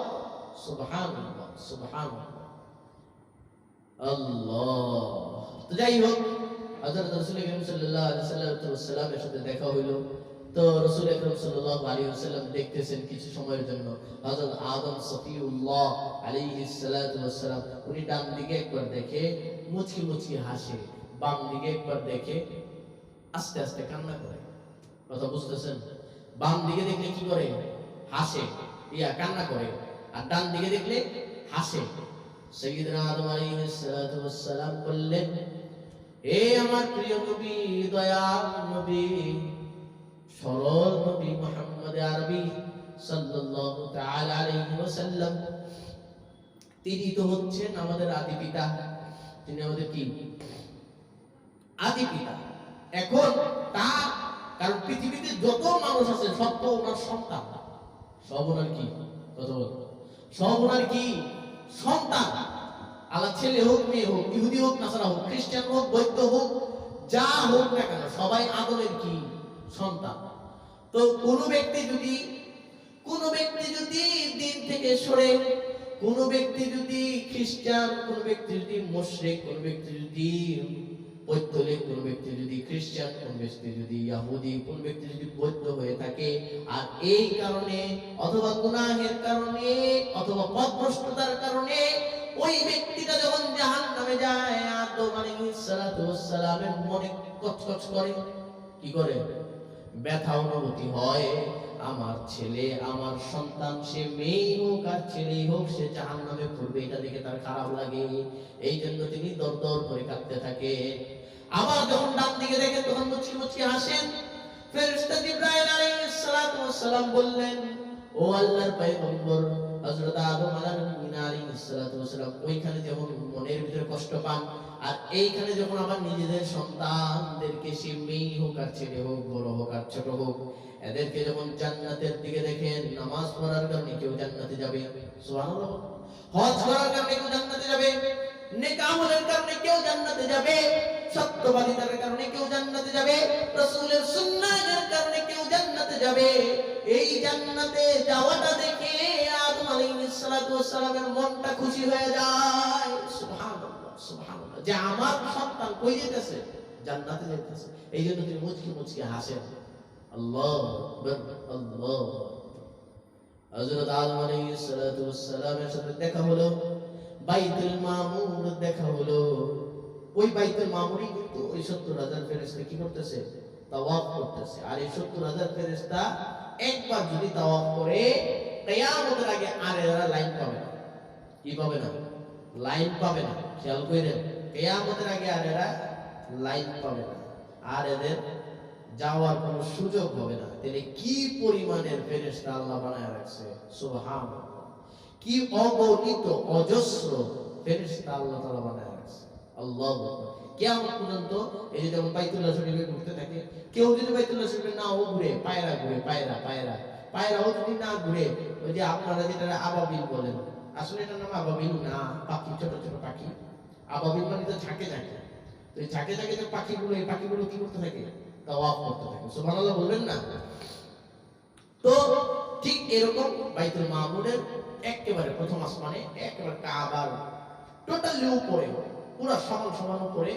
সুবহানাল্লাহ, সুবহানাল্লাহ, আল্লাহ। তো যাই হোক, হযরত রাসূল আকরাম সাল্লাল্লাহু আলাইহি ওয়াসাল্লামের সাথে দেখা হইল। তো রাসূল আকরাম সাল্লাল্লাহু আলাইহি ওয়াসাল্লাম দেখতেছেন কিছু সময়ের জন্য হযরত আদম সফিউল্লাহ আলাইহিস সালাতু ওয়াস সালাম, উনি ডান দিকে একবার দেখে মুচকি মুচকি হাসে, বাম দিকে একবার দেখে আস্তে আস্তে কান্না করে। কথা বুঝতেছেন? বাম দিকে দেখলে কি করে? হাসে, কান্না করে। আর ডান দিকে দেখলে হাসে। সাইয়্যিদনা আদম আলাইহিস সালাতু ওয়াস সালাম বললেন, হে আমার প্রিয় নবী, দয়াল নবী, সরল নবী মুহাম্মদ আরবি সাল্লাল্লাহু তাআলা আলাইহি ওয়াসাল্লাম, তিনি তো হচ্ছেন আমাদের আদি পিতা। তিনি আমাদের কি? আদি পিতা। এখন তার, কারণ পৃথিবীতে যত মানুষ আছে সব তো ওনার সন্তান। সব ওনার কি? কথা বল। সব ওনার কি? সন্তান। আল্লাহ ছেলে হোক মেয়ে হোক, ইহুদি হোক নাসারা হোক, খ্রিস্টান হোক বৌদ্ধ হোক, যা হোক না কেন সবাই আদমের কি সন্তান। তো কোনো ব্যক্তি যদি দিন থেকে সরে, কোন ব্যক্তি যদি খ্রিস্টান, কোন ব্যক্তি যদি মুশরিক, কোন ব্যক্তি যদি পৈতলিক, কোন ব্যক্তি যদি খ্রিস্টান, কোন ব্যক্তি যদি ইহুদি, কোন ব্যক্তি যদি বৌদ্ধ হয়ে থাকে, আর এই কারণে অথবা গুনাহের কারণে অথবা পথভ্রষ্টতার কারণে ওই ব্যক্তিটা যখন জাহান্নামে যায়, আদম আলাইহিস সালাতু ওয়াস সালামের মনে কচকচ করে, কি করে? ব্যথা অনুভূতি হয়, আমার ছেলে, আমার সন্তান, সে মেয়ে হোক আর ছেলেই হোক, সে জাহান্নামে পড়বে, এটা দেখে তার খারাপ লাগে। এই জন্য তিনি দরদর করে কাঁদতে থাকে। আবার যখন ডান দিকে দেখেন তখন মুচকি মুচকি হাসেন। ফেরেশতা জিবরাইল আলাইহিস সালাতু ওয়াস সালাম বললেন, ও আল্লাহর পয়গম্বর হযরত আদম আলাইহিস সালাতু ওয়াস সালাম ওইখানে যেমন মনের ভিতরে কষ্ট পান, আর এইখানে যখন আবার নিজেদের সন্তানদেরকে, সে মেয়ে হোক আর ছেলে হোক, বড় হোক আর ছোট হোক, এদেরকে যখন জান্নাতের দিকে দেখেন, নামাজ পড়ার কারণে কেউ জান্নাতে যাবে, সুবহানাল্লাহ, হজ করার কারণে কেউ জান্নাতে যাবে, নেক আমলের কারণে কেউ জান্নাতে যাবে, সত্যবাদিতার কারণে কেউ জান্নাতে যাবে, রাসূলের সুন্নাহের কারণে কেউ জান্নাতে যাবে। এই জান্নাতে যাওয়াটা দেখে আদম আলাইহিস সালাতু ওয়াস সালামের মনটা খুশি হয়ে যায়। সুবহানাল্লাহ, সুবহানাল্লাহ, যে আমার সন্তান কই যেতেছে? জান্নাতে যেতেছে। এই জন্য তিনি মুচকি মুচকি হাসেন। আল্লাহু আকবার, আল্লাহু আকবার। হযরত আদম আলাইহিস সালাতু ওয়াস সালামের সাথে দেখা হলো, বাইতুল মামুর দেখা হলো। ওই বাইতুল মামুরই কিন্তু ওই ৭০,০০০ ফেরেশতা কি করতেছে? তাওয়াফ করতেছে। আর এই ৭০,০০০ ফেরেশতা একবার যদি তাওয়াফ করে, কিয়ামতের আগে আর এরা লাইন পাবে না। কি পাবে না? লাইন পাবে না। খেয়াল করেন, কিয়ামতের আগে আর এরা লাইন পাবে না, আর এদের যাওয়ার কোনো সুযোগ হবে না। তাহলে কি পরিমাণের ফেরেশতা আল্লাহ বানায় রাখছে, সুবহানাল্লাহ! কি অগণিত অজস্র ফেরেশতা আল্লাহ তাআলা বানায় রাখছে। আল্লাহু আকবার। কিয়ামত পর্যন্ত এই যে যেমন বাইতুল্লাহ শরীফে ঘুরতে থাকে, কেউ যদি বাইতুল্লাহ শরীফে নাও ঘুরে, পায়রা ঘুরে, পায়রাও যদি না ঘুরে, ওই যে আপনারা যেটা আবাবিল বলেন, আসলে এটার নাম আবাবিল না, পাখি, ছোট ছোট পাখি। আবাবিল মানে তো ঝাঁকে ঝাঁকে। তো এই ঝাঁকে ঝাঁকে যে পাখিগুলো, এই পাখিগুলো কি করতে থাকে? তাওয়াফ করতে থাকে। সুবহানাল্লাহ বলবেন না? তো ঠিক এরকম বাইতুল মামুরের একেবারে প্রথম আসমানে, একেবারে কাবার টোটালি উপরে, পুরো সমান সমান উপরে,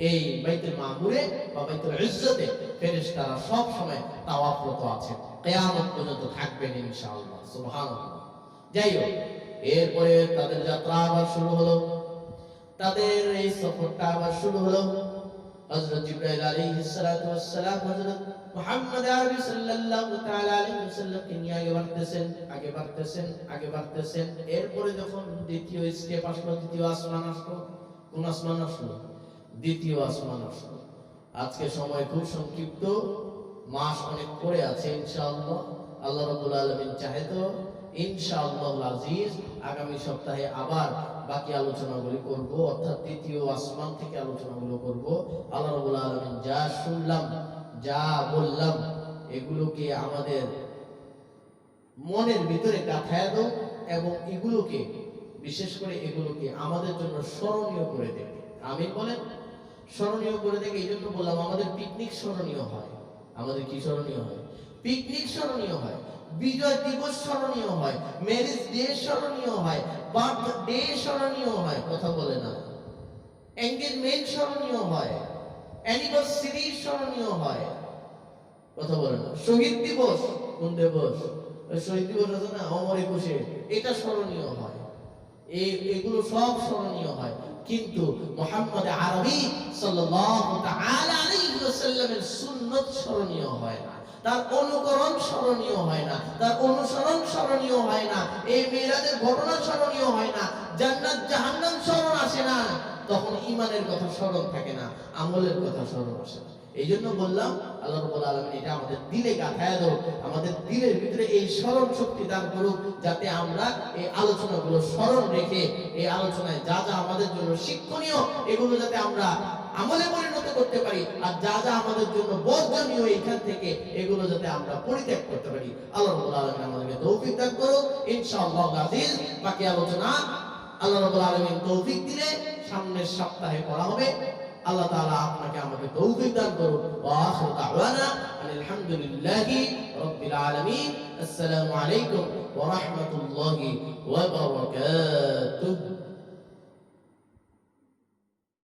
এই বাইতুল মামুরে বা বাইতুল ইজ্জতে ফেরেশতারা সব সময় তাওয়াফরত আছেন, কিয়ামত পর্যন্ত থাকবেন ইনশাআল্লাহ। সুবহানাল্লাহ। যাই হোক, এরপরে তাদের যাত্রা আবার শুরু হলো, তাদের এই সফরটা আবার শুরু হলো। হযরত জিবরাইল আলাইহিস সালাতু ওয়াস সালাম হযরত মুহাম্মদ আরবি সাল্লাল্লাহু তাআলা আলাইহি ওয়াসাল্লামকে নিয়ে আগে বাড়তেছেন। এরপরে যখন দ্বিতীয় স্টেপ আসলো, দ্বিতীয় আসমান আসলো, কোন আসমান আসলো? দ্বিতীয় আসমান আসলো। আজকে সময় খুব সংক্ষিপ্ত, মাস অনেক পরে আছে ইনশাআল্লাহ। আল্লাহ রাব্বুল আলামিন চাহে তো ইনশাআল্লাহুল আজিজ আগামী সপ্তাহে আবার বাকি আলোচনাগুলি করব, অর্থাৎ দ্বিতীয় আসমান থেকে আলোচনাগুলো করব। আল্লাহ রাব্বুল আলামিন যা শুনলাম, যা বললাম, এগুলোকে আমাদের মনের ভিতরে গাঁথায় দাও, এবং এগুলোকে, বিশেষ করে এগুলোকে আমাদের জন্য স্মরণীয় করে দেবে। আমিন বলেন। স্মরণীয় করে দেবে। এই জন্য বললাম, আমাদের পিকনিক স্মরণীয় হয়। আমাদের কি স্মরণীয় হয়? পিকনিক স্মরণীয় হয়, বিজয় দিবস স্মরণীয় হয়, ম্যারেজ ডে স্মরণীয় হয়, বার্থডে স্মরণীয় হয়, কথা বলে না, এনগেজমেন্ট স্মরণীয় হয়, অ্যানিভার্সারি স্মরণীয় হয়, কথা বলে না, শহীদ দিবস, কোন দিবস? শহীদ দিবস আছে না, অমর একুশে, এটা স্মরণীয় হয়। এগুলো সব স্মরণীয় হয়, কিন্তু মুহাম্মদ আরবি সাল্লাল্লাহু তাআলা আলাইহি ওয়াসাল্লামের সুন্নাত স্মরণীয় হয় না, তার অনুকরণ স্মরণীয় হয় না, তার অনুসরণ স্মরণীয় হয় না, এই মিরাজের ঘটনা স্মরণীয় হয় না, জান্নাত জাহান্নাম স্মরণ আসে না, তখন ঈমানের কথা স্মরণ থাকে না, আমলের কথা স্মরণ আসে না। এই জন্য বললাম, আল্লাহ রাব্বুল আলামিন এটা আমাদের দিলে গাঁথায় দাও, আমাদের দিলের ভিতরে এই স্মরণ শক্তি দান করুক, যাতে আমরা এই আলোচনাগুলো স্মরণ রেখে, এই আলোচনায় যা যা আমাদের জন্য শিক্ষণীয়, এগুলো যাতে আমরা আমলে পরিণত করতে পারি, আর যা যা আমাদের জন্য বর্জনীয় এখান থেকে, এগুলো যাতে আমরা পরিত্যাগ করতে পারি। আল্লাহ রাব্বুল আলামিন আমাদেরকে তৌফিক দান করুক ইনশাআল্লাহ আজিজ। বাকি আলোচনা আল্লাহ রাব্বুল আলামিন তৌফিক দিলে সামনের সপ্তাহে পড়া হবে। আল্লাহ তাআলা আপনাকে আমাকে তৌফিক দান করুন। ওয়া আখিরু দাওয়ানা আলহামদুলিল্লাহি রাব্বিল আলামিন। আসসালামু আলাইকুম ওয়া রাহমাতুল্লাহি ওয়া বারাকাতুহু।